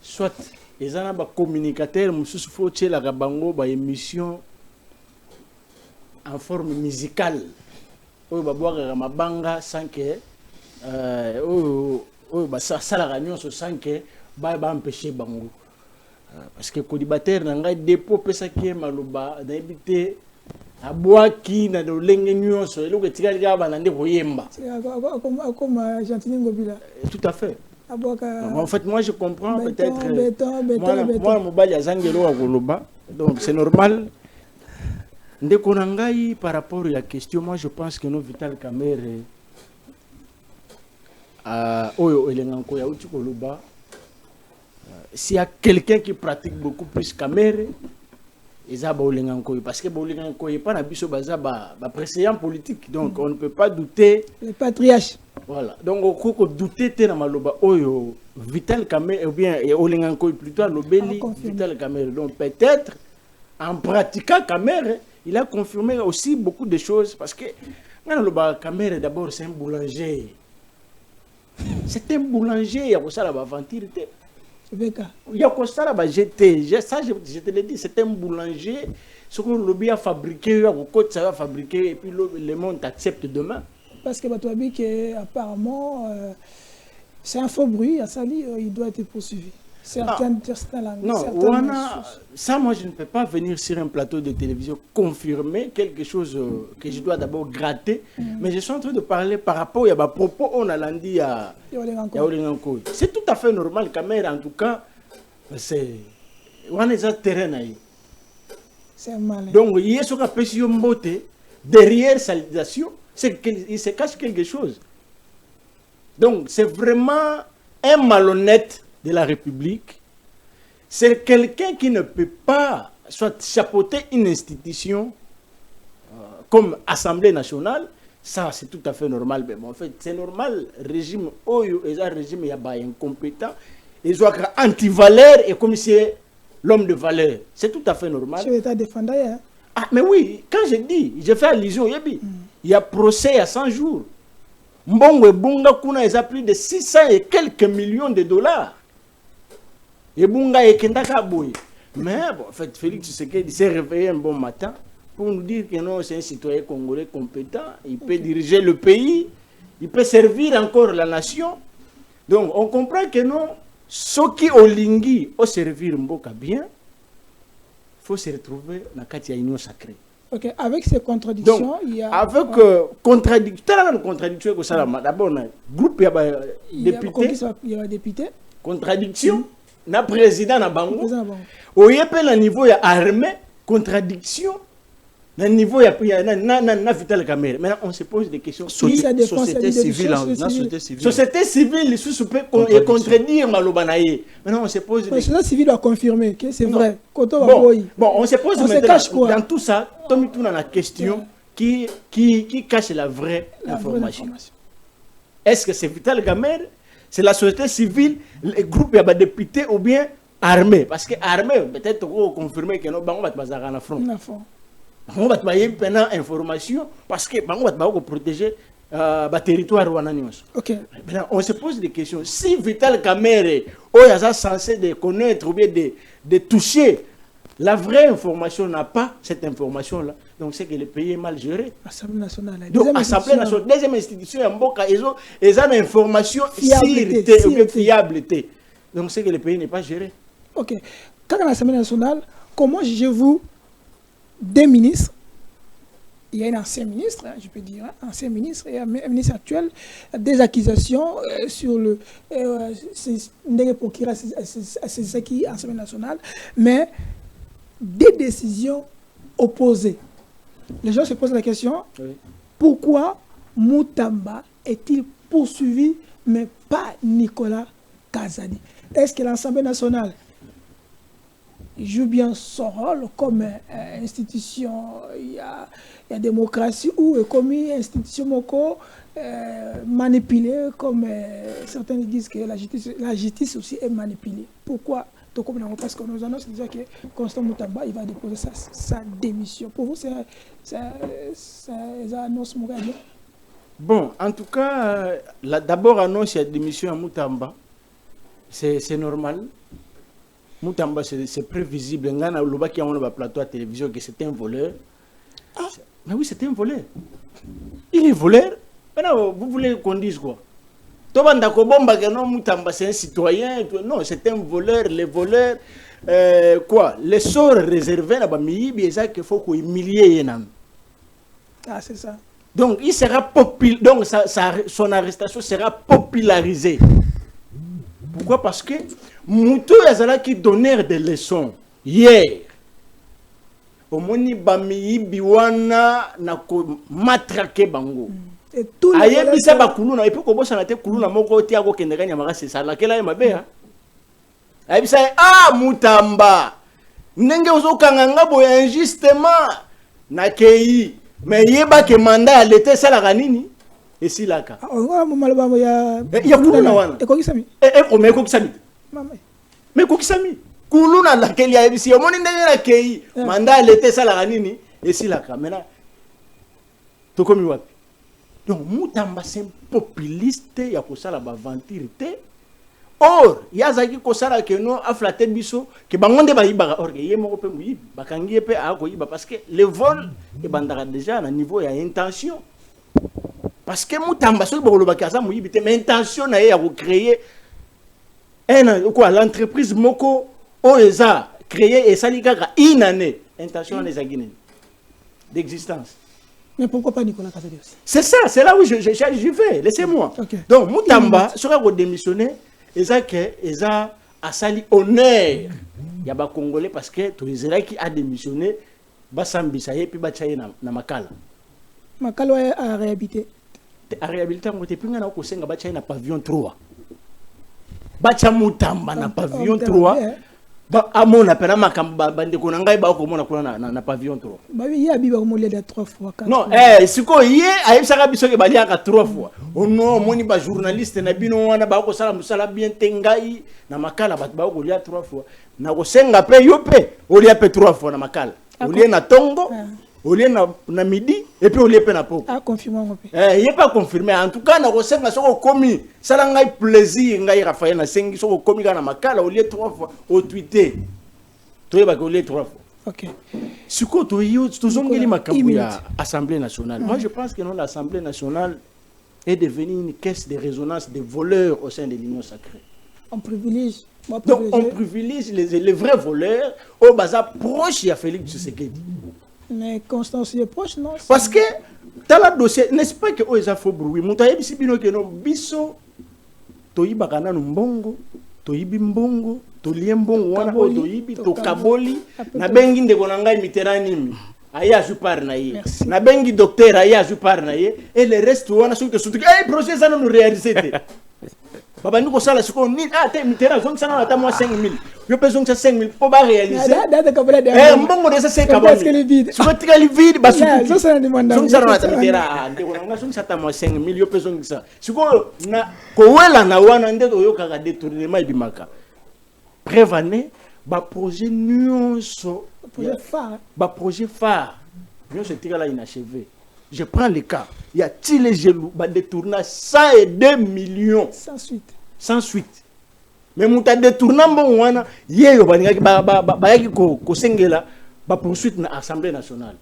soit les communicateurs, nous faut que la bango ba émission en forme musicale. Oyo ba boire mabanga sans que ça la réunion sans que ba empêcher bango. Parce que colibateur nanga dépôt pesa ki maloba na ebité abwaki na dolenge nyonso eloko tikali ka bana nde koyemba. Comme Gentini Ngobila. Tout à fait. En fait, moi je comprends peut-être. Moi, mobali azangelo akoloba, donc c'est normal. Ndeko nangai par rapport à la question, moi je pense que nos Vital Kamerhe oyo elenganko ya uti koloba, s'il y a quelqu'un qui pratique beaucoup plus Kamerhe, ezaba olenganko parce que olenganko est pas na biso baza ba précédent politique, donc on ne peut pas douter le patriarche. Voilà. Donc, on peut douter de maloba oyo Vital Kamerhe ou bien Olenganko plutôt à l'obéli Vital Kamerhe. Donc, peut-être en pratiquant Kamerhe, il a confirmé aussi beaucoup de choses parce que Kamerhe d'abord c'est un boulanger. C'est un boulanger, il y a quoi ça la aventure. Il y a quoi ça la jeter. Ça je te l'ai dit, c'est un boulanger. Ce que le a fabriqué, ça va fabriquer et puis le monde accepte demain. Parce que Batouabi, apparemment, c'est un faux bruit, à Sali, il doit être poursuivi. Certaines langues. Non, ça, moi, je ne peux pas venir sur un plateau de télévision confirmer quelque chose que je dois d'abord gratter. Mais je suis en train de parler par rapport à propos on a dit à Olenganko. C'est tout à fait normal, Kamere, en tout cas, c'est un terrain. C'est mal. Donc, il y a ce qu'on appelle Mbote, derrière salidation. Il se cache quelque chose. Donc, c'est vraiment un malhonnête de la République. C'est quelqu'un qui ne peut pas soit chapeauter une institution comme Assemblée nationale. Ça, c'est tout à fait normal. Mais bon, en fait, c'est normal. Régime, régime, il y a incompétent. Ils ont anti-valeur et comme c'est l'homme de valeur. C'est tout à fait normal. Je vais te défendre. Ah, mais oui, quand je dis, je fais allusion, il y a procès à 100 jours. Mbongo Bunga Kuna, ils ont plus de 600 et quelques millions de dollars. Et Bunga et Kendaka Boy. Mais bon, en fait, Félix Tshisekedi s'est réveillé un bon matin pour nous dire que non, c'est un citoyen congolais compétent. Il peut diriger le pays, il peut servir encore la nation. Donc, on comprend que non, ceux qui ont lingui au servir Mboka bien, il faut se retrouver dans la union sacrée. Ok, avec ces contradictions, donc, il y a... avec contradiction que ça, d'abord, groupe, il y a député. Contradiction, na président na bango. Au yepel niveau ya armée, contradiction. Na niveau ya na Vital Kamerhe. Maintenant, on se pose des questions. Société civile, société civile, sous peut contredire Malobanaye. Maintenant, on se pose des questions. La société civile doit confirmer que c'est vrai. Bon, on se pose maintenant, dans tout ça, Tommy tourne la question qui cache la vraie information. Est-ce que c'est Vital Kamerhe? C'est la société civile, les groupes de députés ou bien armés? Parce que armés, peut-être qu'on confirmer que nous on va te en front. On va te bailler pendant information parce que on va te protéger le territoire rwandais. On se pose des questions. Si Vital Kamerhe est censé de connaître ou bien de toucher, la vraie information n'a pas cette information-là. Donc c'est que le pays est mal géré. Assemblée nationale. Donc Assemblée nationale, deuxième institution, ils ont une information fiabilité. Donc c'est que le pays n'est pas géré. Ok. Quand à l'Assemblée nationale, comment jugez-vous des ministres? Il y a un ancien ministre, je peux dire, ancien ministre et un ministre actuel, des accusations sur le c'est qui l'Assemblée nationale, mais des décisions opposées. Les gens se posent la question, pourquoi Mutamba est-il poursuivi, mais pas Nicolas Kazadi? Est-ce que l'Assemblée nationale joue bien son rôle comme institution, il y a démocratie, ou comme institution manipulée, comme certains disent que la justice aussi est manipulée? Pourquoi? Parce que nous annonçons déjà que Constant Mutamba il va déposer sa démission. Pour vous, c'est annonce morale? Bon, en tout cas, d'abord annonce la démission à Mutamba, c'est normal. Mutamba, c'est prévisible. On a un plateau à télévision que c'est un voleur. Mais oui, c'est un voleur. Il est voleur. Maintenant, vous voulez qu'on dise quoi? Mutamba, c'est un citoyen. Non, c'est un voleur. Les voleurs, quoi? Les sorts réservés à Bamibi, c'est qu'il faut qu'on humilie. Ah, c'est ça. Donc, il sera donc son arrestation sera popularisée. Pourquoi? Parce que Moutou Yazala qui donnait des leçons hier. Au moni Bamiyi Biwana na ko matraqué bango. Et tout le monde. Ayebi sa bakuluna et puis ko bossa na te kuluna moko ti ako kendeka nyamaka c'est ça la kela mabe ha. Ayebi sa Mutamba. Ndenge ozokanga boya injustement na kei mais yeba ke mandat l'été ça la kanini. Et si là ka. Il y a kuluna wana. Et ko kisami. Mais ko kisami. Mais ko kisami. Kuluna la keli ya ebisi yo moni ndenge na kei mandat l'été ça la kanini. Et si là ka maintenant. To komi wapi. Donc Mutamba c'est un populiste ya ko sala ba ventirité. Or yazaki ko sala ke no aflaté biso ke bangonde ba yiba or ke yemo ko pe muyibi bakangi pe a ko yiba parce que le vol e bandara déjà na niveau ya intention. Parce que Mutamba so bo lo bakasa muyibi te mais intention na ya ko créer l'entreprise moko oeza créer et salikaka une année intention les aguinen d'existence. Mais pourquoi pas Nicolas Kazadi aussi? C'est ça, c'est là où je vais, laissez-moi. Okay. Donc Mutamba sera démissionné et ça que eza a sali honneur ya ba congolais parce que tous les qui a démissionné ba sambisa et puis ba chaye na makala. Makala a réhabilité. A réhabilité on te pinga na ko senga ba chaye na pavillon 3. Bacha Mutamba na pavillon 3 ba amona pena makamba bande ko ngai ba ko mona ko na pavillon 3 ba oui ya biba ko molia 3 fois 4 non siko ye ayebisaka biso ke balia ka 3 fois ono moni ba journaliste na bino wana ba ko sala musala bien tengai na makala ba ko lia 3 fois na ko senga pe yo pe olia pe 3 fois na makala olia na tongo olia na midi et puis olia pe na poko confirmer pe il est pas confirmé en tout cas na ko senga soko komi sala ngai plaisir ngai Raphaël na sengi soko komi kana makala olia 3 fois au Twitter to ba ko olia 3 fois. OK. Siko to yo to zongeli makambo ya Assemblée nationale. Moi je pense que non l'Assemblée nationale est devenue une caisse de résonance des voleurs au sein de l'Union sacrée. On privilégie. Donc on privilégie les vrais voleurs au bazar proche à Félix Tshisekedi. Mais Constance est proche, non? Parce que dans le dossier, n'est-ce pas que Oeza faut bruit? Moutaye bisibino que no biso toyiba kana mbongo, toyibi mbongo, tolie mbongo wana o toyibi to kaboli na bengi ndeko na ngai Mitterrand aya ajupar na ye. Na bengi docteur aya ajupar na ye et le reste wana soki soki eh projet ça nous réaliser te. Baba ndiko sala siko ni te Mitterrand zongi sana ata moi 5000. Yo peso ncha 5000 pour ba réaliser. Mbongo de ça c'est kaboli. Parce que le vide. Sur le vide ba soki. Ça ça demande. Zongi sana ata Mitterrand ndeko na ngai zongi ata moi 5000 yo peso ngisa. Siko na kowela na wana ndeko yo kaka détournement ibimaka. Prévané ba projet nyonso projet phare. Ba projet phare. Nyonso tika inachevé. Je prends le cas. Il y a-t-il les jaloux, bah détourner 102 millions. Sans suite. Sans suite. Mais mon tas détourné bon wana, hier ba yaki ko sengela ba poursuite na Assemblée nationale.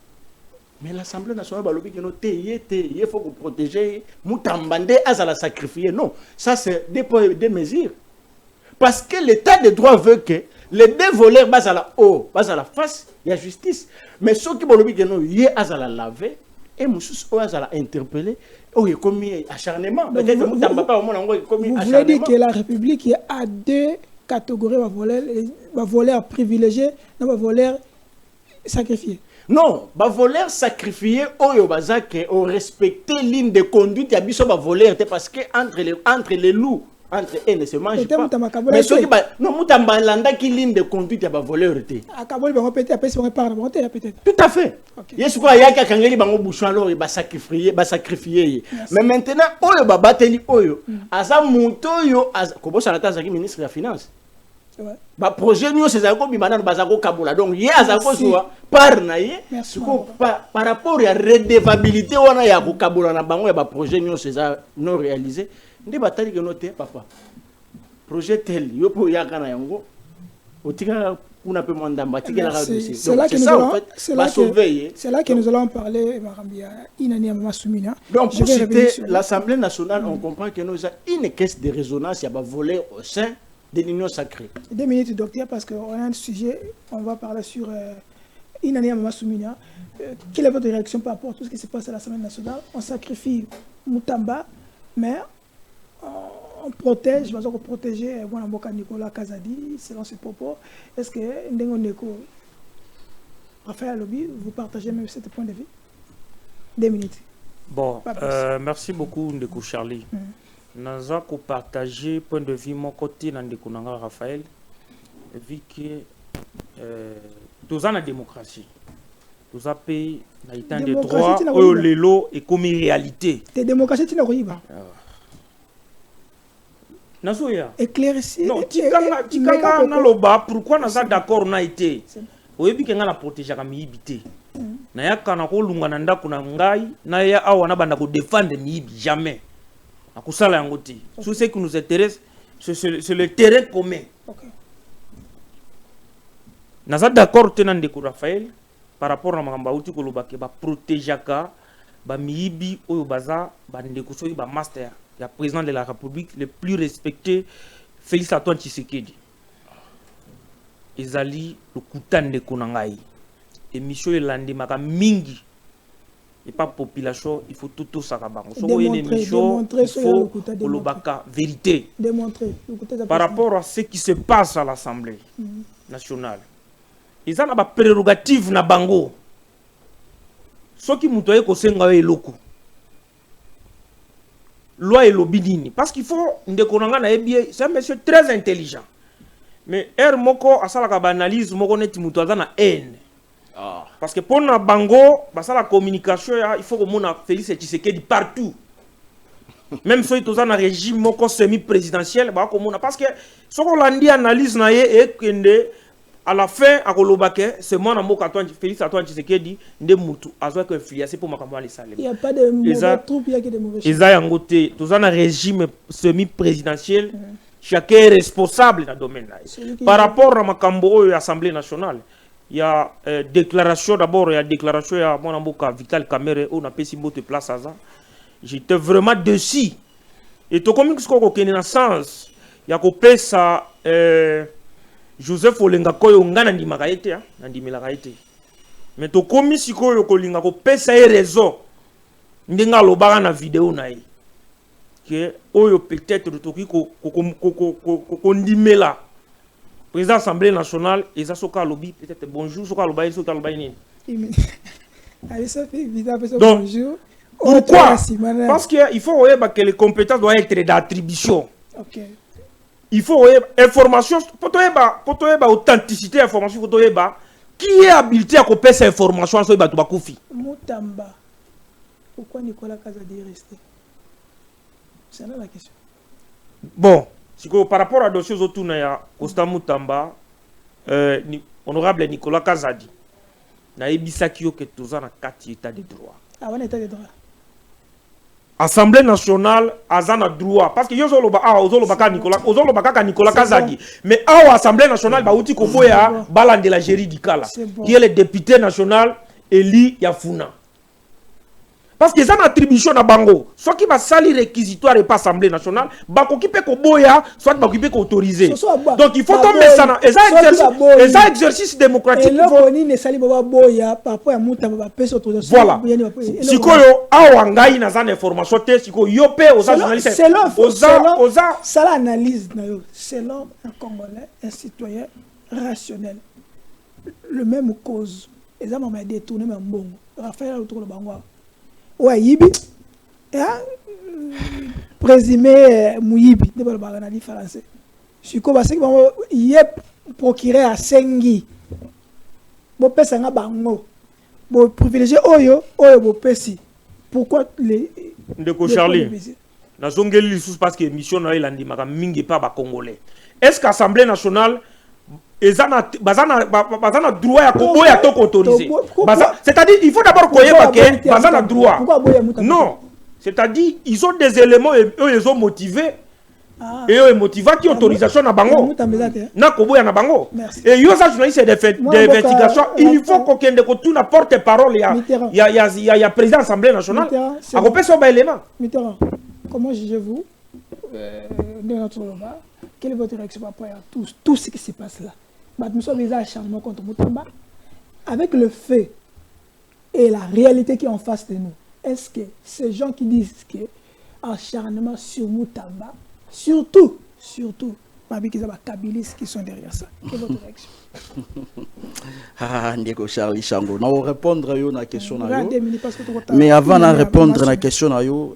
Mais l'Assemblée nationale ba lobi que no il faut que protéger mutambande azala sacrifier. Non, ça c'est des mesures. Parce que l'état de droit veut que les deux voleurs bas à la face, il y a justice. Mais ceux qui ba lobi que no hier azala laver et Moussous a interpellé, il a commis acharnement. Vous voulez dire que la République a deux catégories de voleurs privilégiés et de voleurs sacrifiés? Non, les voleurs sacrifiés, ont respecté l'une de conduite, il y a voleurs parce que entre les loups, entre eux ne se mange pas. Mais ceux qui non, Moutambalanda qui ligne de conduite à voleur. Tout à fait. Yes, quoi, il y a quelqu'un qui va bouchon alors il va sacrifier. Mais maintenant, oyo ba bateli oyo, asa monto yo, comment ça l'attend qui ministre de la finance. Ba projet nous c'est ça comme banane bazako kabula. Donc hier azako soit par naie, par rapport à redevabilité on a ya ko kabula na bango ya ba projet nous c'est ça non réalisé. Ndi batali que noter papa projet tel yo po yakana yango otika kuna pe mandamba tika la dossier. C'est là que nous allons c'est là que nous allons parler Marambia Inani Mama Soumina. Donc pour citer l'Assemblée nationale, on comprend que nous avons une caisse de résonance il y a volé au sein de l'union sacrée. 2 minutes docteur parce qu'on a un sujet, on va parler sur Inani Mama Soumina. Quelle est votre réaction par rapport à tout ce qui se passe à l'Assemblée nationale? On sacrifie Moutamba mais on protège, on va protéger Nicolas Kazadi, selon ses propos. Est-ce que Ndengo Neko, Raphaël Lobby, vous partagez même ce point de vue? 2 minutes. Bon, merci beaucoup Ndeko Charlie. Nous avons partagé point de vue mon côté dans Ndeko Nanga Raphaël, vu que nous avons la démocratie. Nous avons payé des droits au lélo et comme réalité. La démocratie, tu n'as pas. Éclairci. Non, Tikanga Naloba, pourquoi nous sommes d'accord on a été? Oui, bien qu'on a protégé comme ibité. Naya kana ko lunga nanda kuna ngai, naya awana banda ko défendre mibi jamais. Akusala yangoti. Tout ce qui nous intéresse, c'est le terrain commun. Nous sommes d'accord tenant de Raphaël par rapport à Mangamba Uti Kolobake, ba protéger ka, ba mibi oyo baza, ba ndeko soyi ba master. Il y a le président de la République le plus respecté, Félix Antoine Tshisekedi. Ezali le Koutan de Konangai. Et Michel Elandi Maka Mingi. Et pas population, il faut tout ça. Il faut le baka vérité. Par rapport à ce qui se passe à l'Assemblée nationale. Ils ont une prérogative na bango. Ce qui moutoye ko senga e loko. Loi et l'obidini. Parce qu'il faut, c'est un monsieur très intelligent. Mais moko asala analyse moko neti mutuaza na haine. Parce que pour na bango, la communication, il faut que mon Félix Tshisekedi partout. Même si tu as un régime moko semi-présidentiel, parce que ce qu'on a dit analyse na et que à la fin à Kolobake, c'est moi Félix Antoine Tshisekedi de mutu azoa que influencé pour makambo les salaires. Il n'y a pas de mauvais troupes, il y a que des mauvais. Ils ont côté, tous un régime semi-présidentiel, chacun est responsable dans le domaine là. Par rapport à makambo et l'Assemblée nationale, il y a déclaration d'abord, il y a déclaration à mon amboka Vital Kamerhe on a payé si de place à ça. J'étais vraiment dessus. Et tout comme ce qu'on connaît dans sens, il y a coupé ça Joseph Olenga Koyo ngana ndi magaite ya ndi milagaite Mais to komi sikoyo kolinga ko pesa raison. Ndenga lobaka na vidéo na ye. Que oyo peut-être toki ko ndimela. Président Assemblée nationale et ça soka lobby peut-être bonjour soka lobby soka lobby ni. Allez ça fait évidemment donc bonjour. Pourquoi? Parce qu'il faut que les compétences doivent être d'attribution. OK. Il faut information pour toi authenticité information pour toi qui est habilité à copier ces informations sur ba Koufi. Moutamba. Pourquoi Nicolas Kazadi est resté? C'est là la question. Bon, par rapport à dossier autour na Costa Moutamba, honorable Nicolas Kazadi na ebisaki yo que toza na 4 états de droit. Ah, on état de droit. Assemblée nationale azana droit parce que yo zoloba Nicolas Kazadi mais Assemblée nationale ba uti ko boya balande la juridicale qui est le député national Eli Yafuna. Parce que ça attribution na bango soit qui va salir réquisitoire et pas Assemblée nationale ba ko kipe ko boya soit ba ko kipe ko autoriser. Donc il faut tomber ça na exercice démocratique. Voilà. Sikoyo awa ngai na zane information te sikoyo yope aux journalistes. C'est l'analyse selon un Congolais, un citoyen rationnel. Le même cause. Et ça m'a détourné même bon. Raphaël autour de bango. Ouais, Yibi, présumé Mouyibi, ne pas le dire français. Je suis comme ça, il est procuré à Sengi. Bon, personne n'a bango. Bon, privilégié Oyo, bon, Pessi. Pourquoi les. Ndeko Charlie, na zongeli sous parce que mission na ilandi maka mingi pa ba Congolais. Est-ce qu'Assemblée nationale bazana droit à koboya to autorisé. C'est-à-dire il faut d'abord koyeba que bazana droit. Non, c'est-à-dire ils ont des éléments et eux ils ont motivé. Et eux motivé qui autorisation na bango. Na koboya na bango. Et yo ça journaliste d'investigation, il faut qu'on de tout na porte-parole il y a président Assemblée nationale. A repérer son élément. Comment jugez-vous de notre Loba? Quelle est votre réaction par rapport à tout ce qui se passe là? Nous sommes des acharnements contre Moutamba. Avec le fait et la réalité qui est en face de nous, est-ce que ces gens qui disent que acharnement sur Moutamba, surtout, parmi les Kabylistes qui sont derrière ça, quelle est votre réaction? Ndeko Charlie Chango, on va répondre à la question. Mais avant de répondre à la question,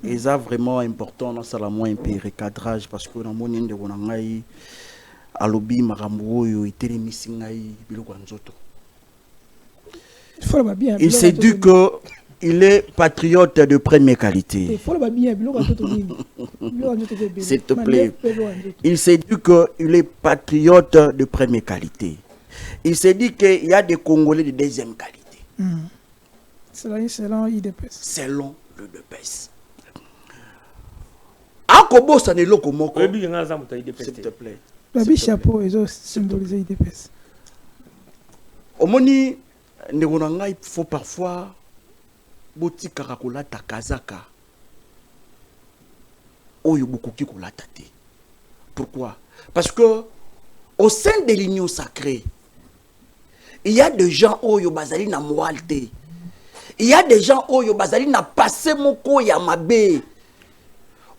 c'est vraiment important dans le moins un recadrage parce que dans mon monde on a alobi marambo yo itelemisi ngai biloko nzoto. Il s'est dit que il est patriote de première qualité. S'il te plaît. Il s'est dit qu'il est patriote de première qualité. Il s'est dit qu'il y a des Congolais de deuxième qualité. Selon l'IDPS. Selon le DPS. Akobo ça n'est loko moko. S'il te plaît. Le chapeau ils ont symbolisé l'IDPS. Omoni il faut parfois boti karakola takazaka. Oyo bokoki kolata te. Pourquoi? Parce que au sein de l'union sacrée, il y a des gens oyo bazali na moralité. Il y a des gens oyo bazali na passé moko ya mabe.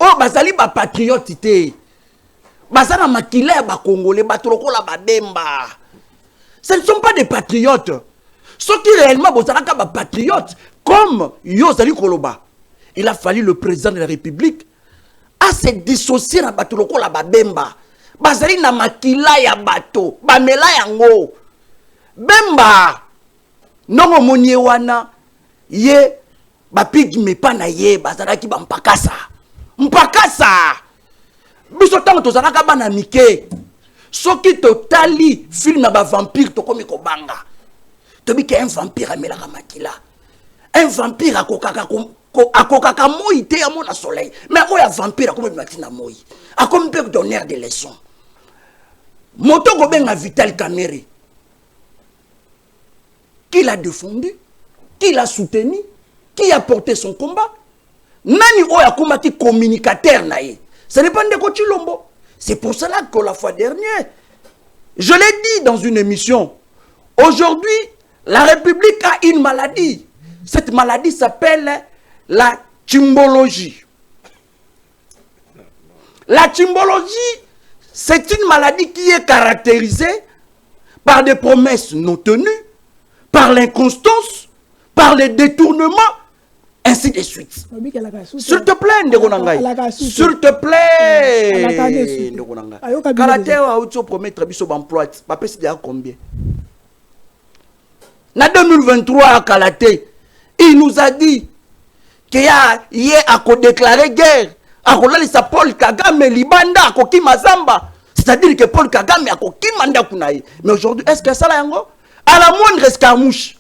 Oh bazali ba patriote te. Bazana makila ba congolais batolokola ba bemba. Ce ne sont pas des patriotes. Ceux qui réellement bozalaka ba patriotes comme Yozali Koloba. Il a fallu le président de la République à se dissocier na batolokola ba bemba. Bazali na makila ya bato, bamela yango. Bemba nongo monye wana ye bapigme pa na ye bazalaki ba mpakasa biso tango tozalaka bana mike soki totali film na ba vampire to komi kobanga tobi ke un vampire amelaka makila un vampire akokaka moi te ya mona soleil mais oya vampire akomi matina moi akomi pe donner des leçons moto go benga Vital Kamerhe. Qui l'a défendu, qui l'a soutenu, qui a porté son combat. Nani oya combattu communicateur naïe. Ce n'est pas Ndeko Chilombo. C'est pour cela que la fois dernière, je l'ai dit dans une émission, aujourd'hui, La République a une maladie. Cette maladie s'appelle la chimbologie. La chimbologie, c'est une maladie qui est caractérisée par des promesses non tenues, par l'inconstance, par les détournements, ainsi de suite. S'il te plaît, Ndegonangai. S'il te plaît, Ndegonangai. Karaté a auto promettre biso d'emploi. Papa c'est déjà combien? En 2023 à Karaté, il nous a dit qu'il y a déclaré guerre. Akolalisa Paul Kagame libanda akoki mazamba. C'est-à-dire que Paul Kagame akoki manda kunaï. Mais aujourd'hui, est-ce que ça là yango? À la moindre escarmouche.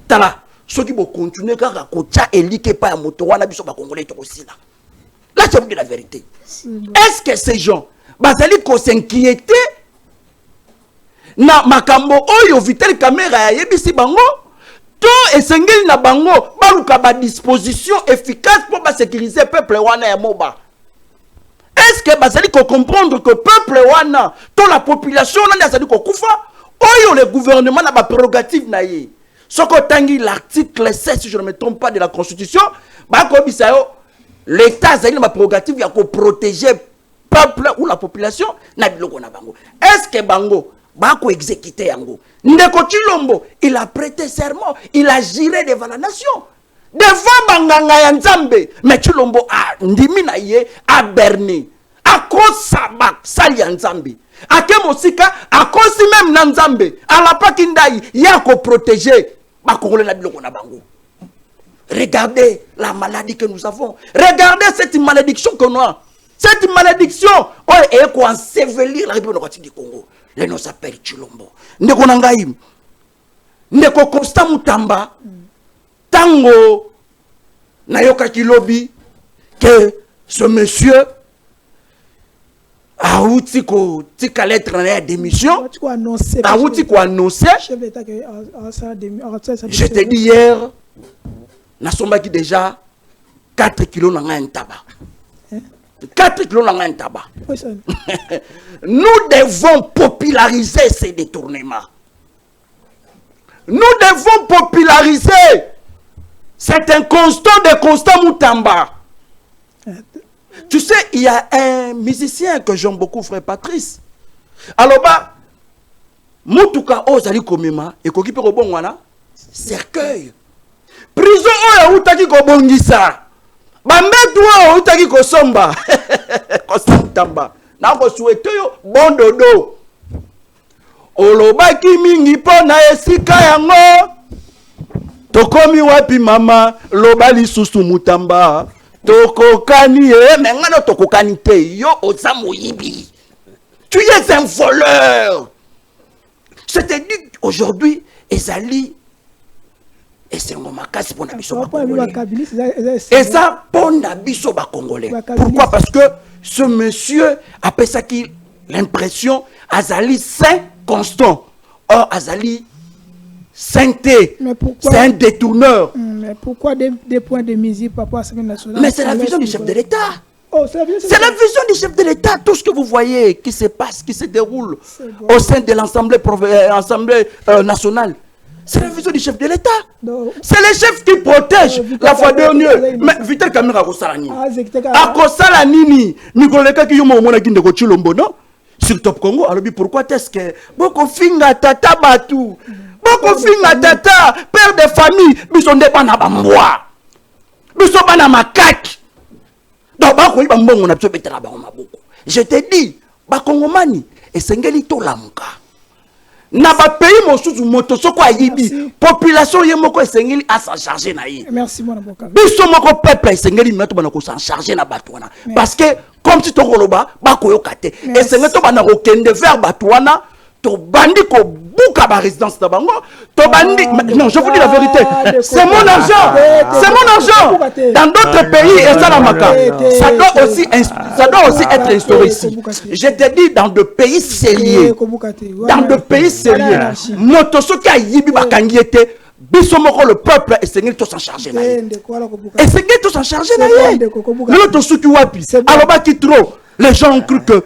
Tala. Ceux qui vont continuer car Kocha et Like pas à Motowana biso ba Congolais aussi là. Là, je vous dis la vérité. Est-ce que ces gens bazali ko s'inquiéter na makambo oyo vitel caméra ya yebisi bango to esengeli na bango baluka ba disposition efficace pour sécuriser le peuple wana ya moba? Est-ce que bazali ko comprendre que peuple wana to la population na bazali ko kufa oyo le gouvernement na ba prérogative na ye? Soko tangi l'article 16, si je ne me trompe pas, de la Constitution, l'État a une prérogative de protéger le peuple ou la population. Est-ce que Bango va exécuter Yango? Ndeko Chilombo, il a prêté serment, il a juré devant la nation. Devant Banganga Yanzambe, mais Chilombo a ndiminaye, a berné, a kosabak, sali Yanzambe. A Kemosika, a kosi même Nanzambe, a la Pakindai, ya ko protéger. Regardez la maladie que nous avons. Regardez cette malédiction que nous avons. Cette malédiction est quoi ensevelir la République du Congo. Le nom s'appelle Chilombo. Ndeko Nangaïm. Ndeko Constant Mutamba. Tango. Nayoka Kilobi. Que ce monsieur a outi ko tika lettre na démission. A outi ko annoncer. Je te dis hier, na somba qui déjà 4 kilos na un tabac. 4 kilos na un tabac. Nous devons populariser ces détournements. Nous devons populariser cet inconstant de Constant Mutamba. Tu sais, il y a un musicien que j'aime beaucoup, frère Patrice. Alors, Mutuka Ozali Komima, et Kokipe Robongwana, cercueil. Prison Oya Utaki Kobongisa. Bambetua Utaki Kosomba. Kosantamba. Nako souhaite yo, bon dodo. Olobaki mingi pona esika yango. Tokomi wapi mama, lobali susu Mutamba. Tokokani mengano tokokani te yo ozamo yibi. Tu es un voleur. Je te dis aujourd'hui Ezali et c'est mon makasi pour nabiso ba Congolais. Et ça pour nabiso ba Congolais. Pourquoi? Parce que ce monsieur a ça qui l'impression Azali saint constant. Or Azali sainteté, c'est un détourneur. Mais pourquoi des points de musique, papa, nationale? Mais c'est la vision du chef de l'État. Oh, c'est la vision du chef de l'État. Tout ce que vous voyez qui se passe, qui se déroule au sein de l'Assemblée nationale, c'est la vision du chef de l'État. C'est le chef qui protège la foi dernière. Mais Vital Kamera Kosalani. A Kosalanini, Nikoleka qui yomo mona kinde ko Chilombo, non? Sur Top Congo, alors pourquoi est-ce que Boko Finga Tata Batou? Boko Finga Tata, père de famille, bison de bana bamboa. Bison bana makak. Donc Bako yi bambongo na tso betela ba maboko. Je te dis, ba Kongomani esengeli to lamuka. Na ba pays mosusu moto soko ayibi, population ye moko esengeli a s'en charger na yi. Merci mon avocat. Biso moko peuple esengeli meto bana ko s'en charger na batwana. Parce que comme si to koloba ba ko yokate. Esengeli to bana ko kende vers batwana. To bandi ko bouka ba résidence de Bango, to bandi. Non, je vous dis la vérité. C'est mon argent. C'est mon argent. Dans d'autres pays, et ça ça doit aussi être instauré ici. Je te dis dans de pays sérieux. Dans de pays sérieux. Motosoki a yibi bakangiete. Bisomoko le peuple et Seigneur tous s'en charger. Et Seigneur tous s'en charger. L'autre souki wapi. Alors bah qui trop. Les gens ont cru que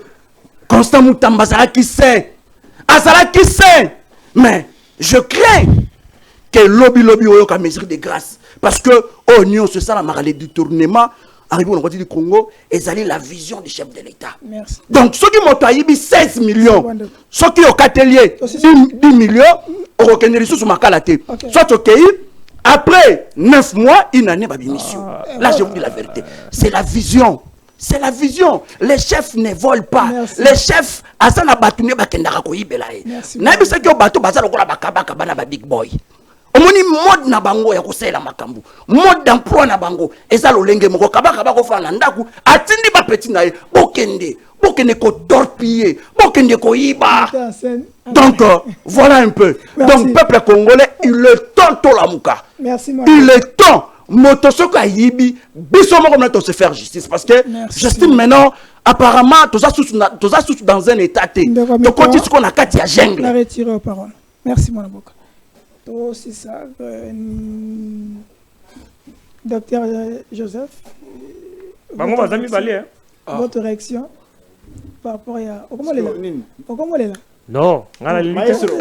Constant Mutamba qui sait. Azala qui sait, mais je crains que lobby oyo ka mesure de grâce parce que on se sent la le détournement arrivé au du Congo et ça la vision du chef de l'État. Merci. Donc ceux qui m'ont aïbi 16 millions, ceux qui ont catelier 10 millions, au reconnaît sur ma calaté. Soit ok, après 9 mois, une année mission. Là je vous dis la vérité, c'est la vision. C'est la vision. Les chefs ne volent pas. Merci. Les chefs, asana batouné bakendaka ko ibelaye. Na bisa ki bato bazalo ko la bakabaka bana ba big boy. Omoni mode na bango ya kosela makambu. Mode d'emploi na bango. Eza lolenge moko kabaka bako fana ndaku atindi ba petit na ye. Bokende ko torpiller, bokende ko iba. Donc voilà un peu. Merci. Donc peuple congolais, il est temps to la muka. Merci moi. Il est temps Motosoka yibi, bisoma comme là se faire justice parce que j'estime maintenant apparemment tous dans un état de côté ce qu'on a quatre jungle. La retirer aux paroles. Merci mon avocat. Toi aussi ça docteur Joseph. Votre réaction par rapport à comment est là? Non,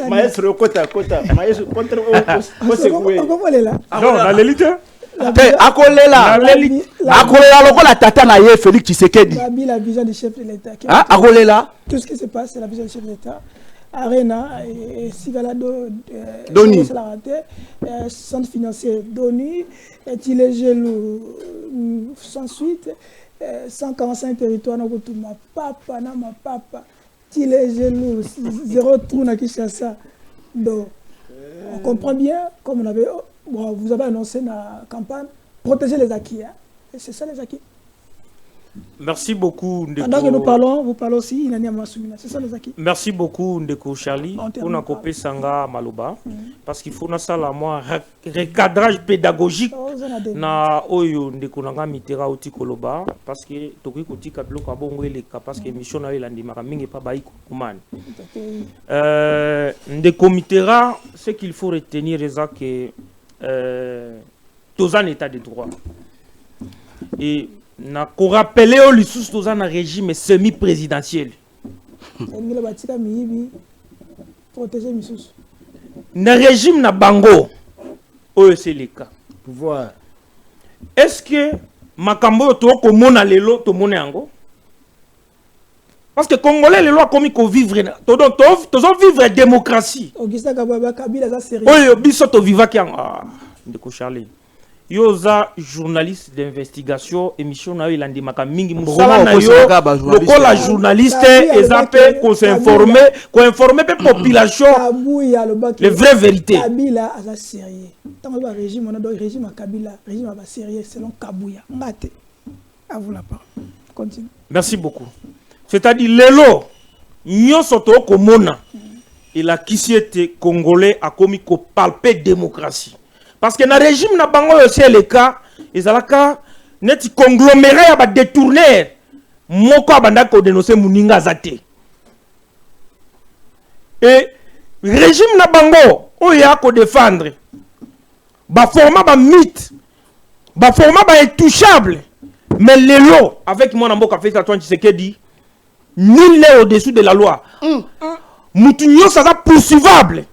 maestro kota maestro contre comment est là? Non, la l'élite. Akolela lokola tata na ye Félix Tshisekedi. La vision du chef de l'État. Akolela. Tout ce qui se passe, c'est la vision du chef de l'État. Arena et Sigalado Doni. Centre financier Doni, Tilegelou sans suite, 145 territoires, ma papa, Tilegelou, 0 trou na Kinshasa. Donc, on comprend bien, comme on avait. Bon, vous avez annoncé la campagne, protéger les acquis. Hein? C'est ça les acquis. Merci beaucoup. Ndeko. Pendant que nous parlons, vous parlez aussi, il y a c'est ça les acquis. Merci beaucoup, Ndeko Charlie, pour nous couper Sanga Maloba. Parce qu'il faut ça la moi recadrage pédagogique na oyo Ndeko Nanga Mitera Oti Koloba. Parce que Toki Koti Kablo Kabongo Eleka, parce que mission na Elandi Maramingi pas Baï Kouman. Ndeko Mitera, ce qu'il faut retenir est que tous en état de droit. Et na ko rappeler au lissus tous en régime semi-présidentiel. Na régime na bango oyo c'est le cas. Pouvoir. Est-ce que makambo to ko mona lelo to mona yango? Parce que Congolais les lois comme ko vivre to vivre démocratie. Augustin Kababa Kabila za sérieux. Oyo biso to vivaki Ndeko Charlie. Yoza journaliste d'investigation émission na yo ilandimaka mingi musala na yo lokola journaliste ezape ko s'informer pe population les vraies vérités. Kabila aza sérieux. Tant le régime on a donc régime à Kabila, régime va sérieux selon Kabouya. Ngate. À vous la parole. Continue. Merci beaucoup. C'est-à-dire lelo nyoso to ko mona il a kisiete congolais a commis ko palper démocratie. Parce que dans le régime na bango aussi le cas, ils alaka net congloméré à détourner moko abanda ko dénoncer muninga zate. Et régime na bango oya ko défendre ba format ba mythe, ba format ba intouchable. Mais lelo avec moi na mboka fait Antoine Tshisekedi, nul n'est au-dessous de la loi. Mutunyo ça poursuivable.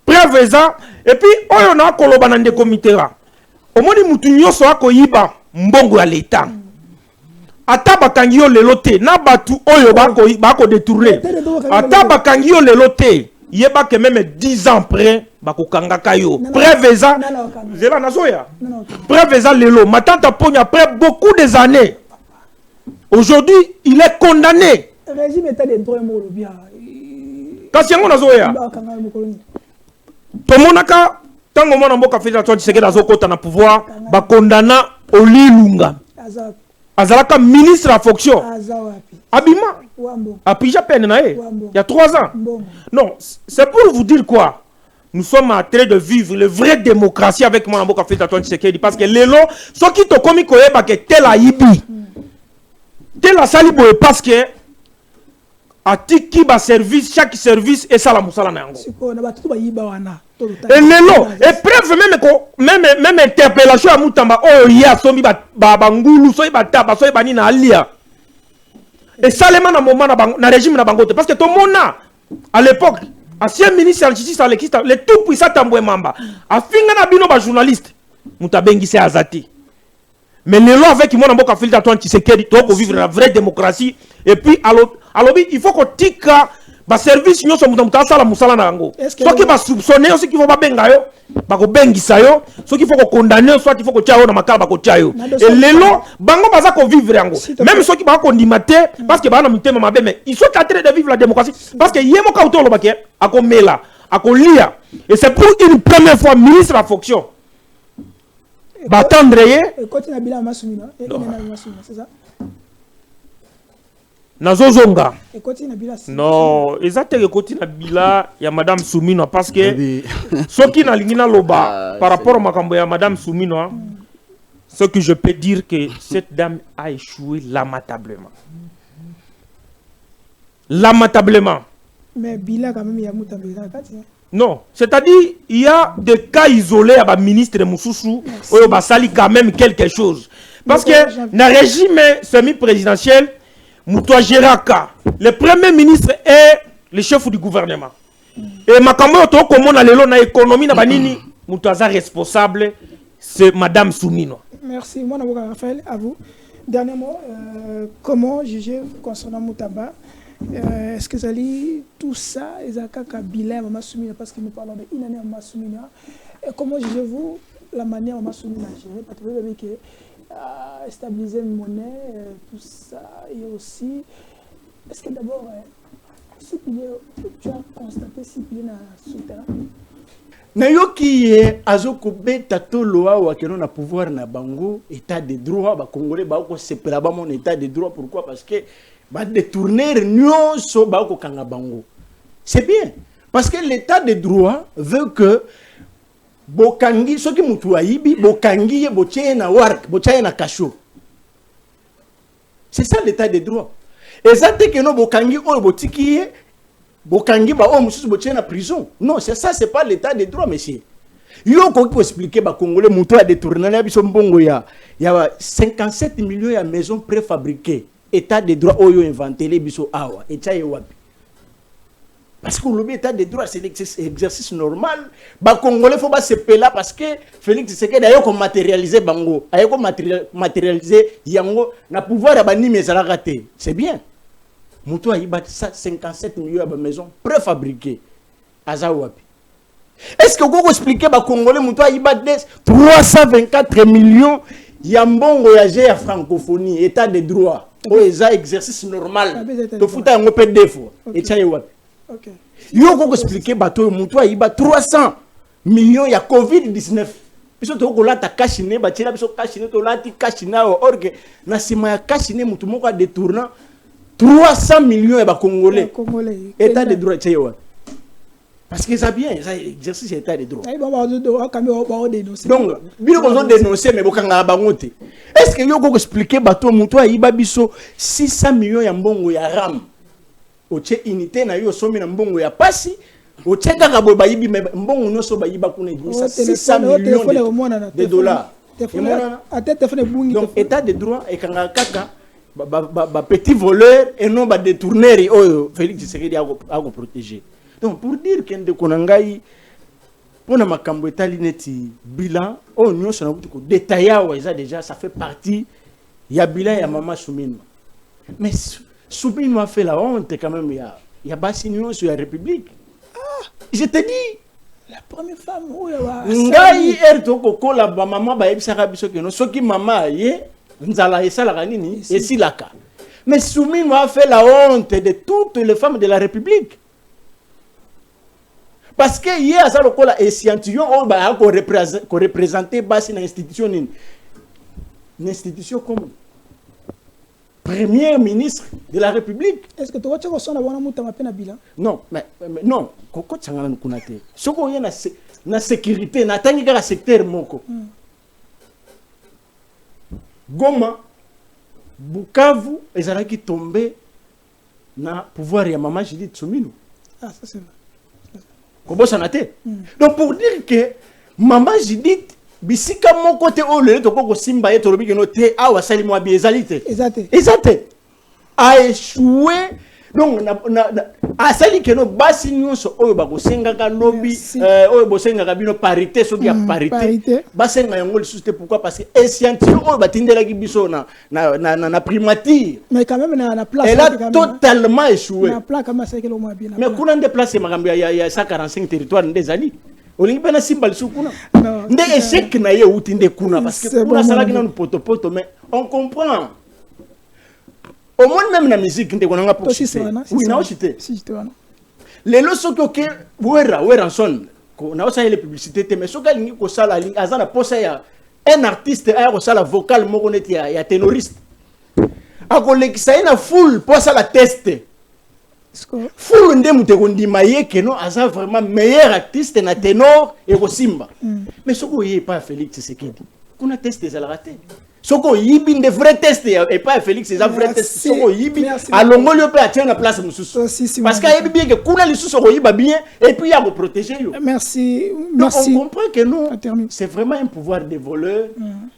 Preuve ça et puis oyo na koloba na ndeko Mitera omoni mutu nyoso akoyiba mbongo ya l'État ata bakangi yo lelo te na batu oyo bako détourner ata bakangi yo lelo te yeba que même 10 ans après bakokangaka yo preuve ça zela nazoya preuve ça lelo matanta pogne après beaucoup des années aujourd'hui il est condamné régime état de droit mo bien. Kasi yango nazoya tomonaka tango mona mboka Félix Antoine Tshisekedi azokota na pouvoir ba condamna Olilunga azalaka ministre à fonction abima apija peine na ye il y a 3 ans. Non, c'est pour vous dire quoi? Nous sommes en train de vivre le vrai démocratie avec mona mboka Félix Antoine Tshisekedi parce que lelo soki to komi koyeba ke tel ayibi tel asali boye parce que atiki ba service chaque service et ça la musala na yango et lelo et preuve même interpellation à mutamba oh ya sombi ba ngulu so ba taba so ba ni na alia et ça les na moment na régime na bangote parce que tout monde à l'époque ancien ministre de justice le tout puissant Tambwe Mamba afinga na bino ba journaliste mutabengisi azati. Mais le loi avec mon amboka filta toi Tshisekedi to ko vivre la vraie démocratie et puis alobi il faut qu'on tika ba service nyoso muta sala musala na ngo. Soit qui va soupçonner, soit qui faut ba benga yo, ba ko bengisa yo, soit qu'il faut qu'on condamner, soit il faut qu'on tia yo na makala ba ko tia yo. Et lelo bango baza ko vivre ngo. Même ceux qui ba ko ndimate parce que ba na mitema mabe mais ils sont en train de vivre la démocratie parce que yemo ka utolo baké akomela, akolia. Et c'est pour une première fois ministre en fonction. Batandreye continue bila masumina et c'est ça. Nazozonga. Non, exactement côté na bila ya madame Soumino parce que ce qui na lingina loba par rapport à makambo ya madame Soumino, ce que je peux dire que cette dame a échoué lamentablement. Lamentablement. Mais bila quand même il y a mutabila kati. Non, c'est-à-dire il y a des cas isolés à la ministre de Moussoussou où ba sali quand même quelque chose parce que na régime semi-présidentiel Moutoua Géraka, le premier ministre est le chef du gouvernement. Et makambo to comme on a le na économie na banini Moutoua responsable c'est madame Soumino. Merci mon avocat Raphaël, à vous. Dernier mot, comment juger concernant Moutaba? Est-ce que ça lit tout ça Ezaka Kabila Mama Soumina parce que nous parlons de une année Mama Soumina. Comment jugez-vous la manière Mama Soumina a géré? Parce que vous avez que stabiliser une monnaie, tout ça, et aussi, est-ce que d'abord, si tu as constaté si tu es dans le souterrain? Nayoki azokobe tato loa wa keno na pouvoir na bango état de droit ba congolais ba ko sepela ba mon état de droit. Pourquoi? Parce que ba détourner nyonso ba ko kanga bango. C'est bien parce que l'état de droit veut que bokangi soki mutu ayibi bokangi botie na wark botie na kasho. C'est ça l'état de droit. Et ça te que no bokangi o botiki bokangi ba o mususu botie na prison. Non, c'est ça, c'est pas l'état de droit, monsieur. Yo ko expliquer ba congolais mutu a détourné na biso mbongo ya 57 millions ya maisons préfabriquées. État de droit oyo inventé les biso awa et tchaye wapi. Parce que l'état de droit, c'est l'exercice normal. Les Congolais, il faut se peler parce que Félix Tshisekedi a matérialisé Bango. A matérialisé Yango. Na pouvoir à bani mais raté. C'est bien. Moutou a 57 millions de maisons préfabriquées. Azawapi. Est-ce que vous pouvez expliquer aux Congolais Moutou a 324 millions Yambongo yagé à francophonie, état de droit. Oh, exercice normal. Tu fous un peu de défaut. Et tchaye wapi. Okay. Yo ko expliquer bateau mutua iba 300 millions ya COVID-19. Biso to ko lata kashine ba tira biso kashine to lati kashina orgue na sima ya kashine mutu moko a détourna 300 millions ya ba congolais. État de droit tchewa. Parce que ça bien, ça exercice état de droit. Donc bino ko dénoncer mais bokanga bangote. Est-ce que yo ko expliquer bateau mutua iba biso 600 millions ya mbongo ya RAM? Oche unité na yo somi na mbongo ya pasi oche kaka boy bayibi mbongo nyonso bayiba kuna 600 millions de dollars. Donc état de droit et kanga kaka ba petit voleur et non ba détourneur oyo Félix Tshisekedi a protéger. Donc pour dire que ndeko nangai pona makambo etali neti bilan o nyonso na ko détailler wa déjà ça fait partie ya bilan ya Mama Soumino. Mais Soumino a fait la honte quand même, il y a Bassignon sur la République. Ah, je te dis. La première femme où il y a la maman mais Soumino a fait la honte de toutes les femmes de la République. Parce que hier, ça a échantillon qu'on représentait Bassi dans l'institution. Une institution comme Premier ministre de la République. Est-ce que tu vois que tu as bilan? Non, mais non. Koko tchangana nukunate. Soko yena na sécurité, na tangi ka secteur moko. Goma, Bukavu, ezalaki tombé na pouvoir ya Mama Judith Soumino. Ah, ça c'est vrai. Kobo sanate. Donc pour dire que Mama Judith bisika mon côté o le to ko simba yeto lobi que no te awa sali mo abi ezalite. Exact. A échoué donc asali keno basi nyonso oyo bakosengaka lobby oyo bosengaka bino parité soki ya parité basenga yango lisusu te. Pourquoi? Parce que échantillon oyo batindelaki biso na primature mais quand même na place elle a totalement échoué. Na place comme ça que le moins bien mais kuna nde place makambo ya 145 territoires ndezali olingi pena simba lisusu kuna nde échec na ye uti nde kuna parce que kuna salaki na poto mais on comprend. Au moins même la musique nde konanga pour citer. Oui, na citer. Les loso que wera son na osa les publicités mais soka lingi ko sala lingi azana posa ya un artiste a ko sala vocal moko neti ya ténoriste. Akolekisa ina full posa la teste. Full nde muteko ndima yeke no aza vraiment meilleur artiste na ténor et ko simba. Mais soko yé pas Félix Tshisekedi. Kuna teste za la raté. Soko yibi de vrai test et pas Félix c'est un vrai test. Soko yibi à l'ongolio peut atteindre la place mususu. Parce qu'il y a bien que kuna li soko yiba bien et puis il y a pour protéger yo. Merci. Donc on comprend que non, c'est vraiment un pouvoir des voleurs,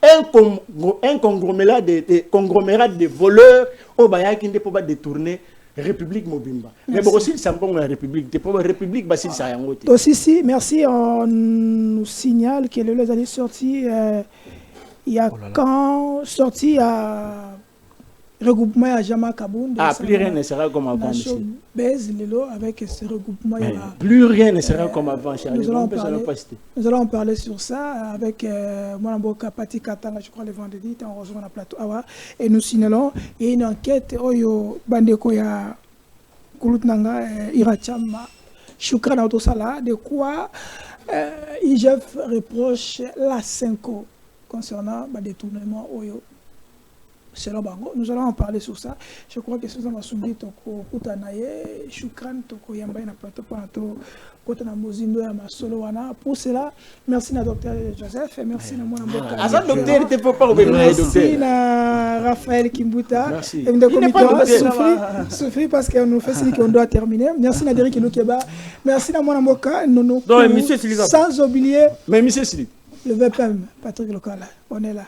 un conglomérat de voleurs au baya qui ne peut pas détourner République Mobimba. Mais bon aussi ça me la République, c'est pas République Basile Sayangote. Aussi merci, on nous signale que les années sorties il y a quand sorti à regroupement à Jama Kaboun. Ah, plus rien ne sera comme avant. Avec ce regroupement. Plus rien ne sera comme avant, Charlie. Nous allons parler sur ça avec Mwanamboka Pati Katanga, je crois, le vendredi, on rejoint la plateau. Et nous signalons, il y a une enquête, Oyo Bandeko ya Kulutnanga, Irachama, Choukran Autosala, de quoi IGF reproche la 5 concernant le détournement Oyo. Selon Bango, nous allons en parler sur ça. Je crois que Susan Masundi Toko Kutanaye, Choukran Toko Yamba na plateau pour Kotana Mozindo ya Masolo wana. Pour cela, merci à Dr Joseph et merci à mon avocat. Ah, docteur, il ne faut pas oublier. Merci à Raphaël Kimbuta. Merci. Et de comité souffrir parce qu'on nous fait ce qu'on doit terminer. Merci à Derek Nukeba. Merci à mon avocat. Sans oublier. Mais monsieur Sili. Le VPM, Patrick Local, on est là.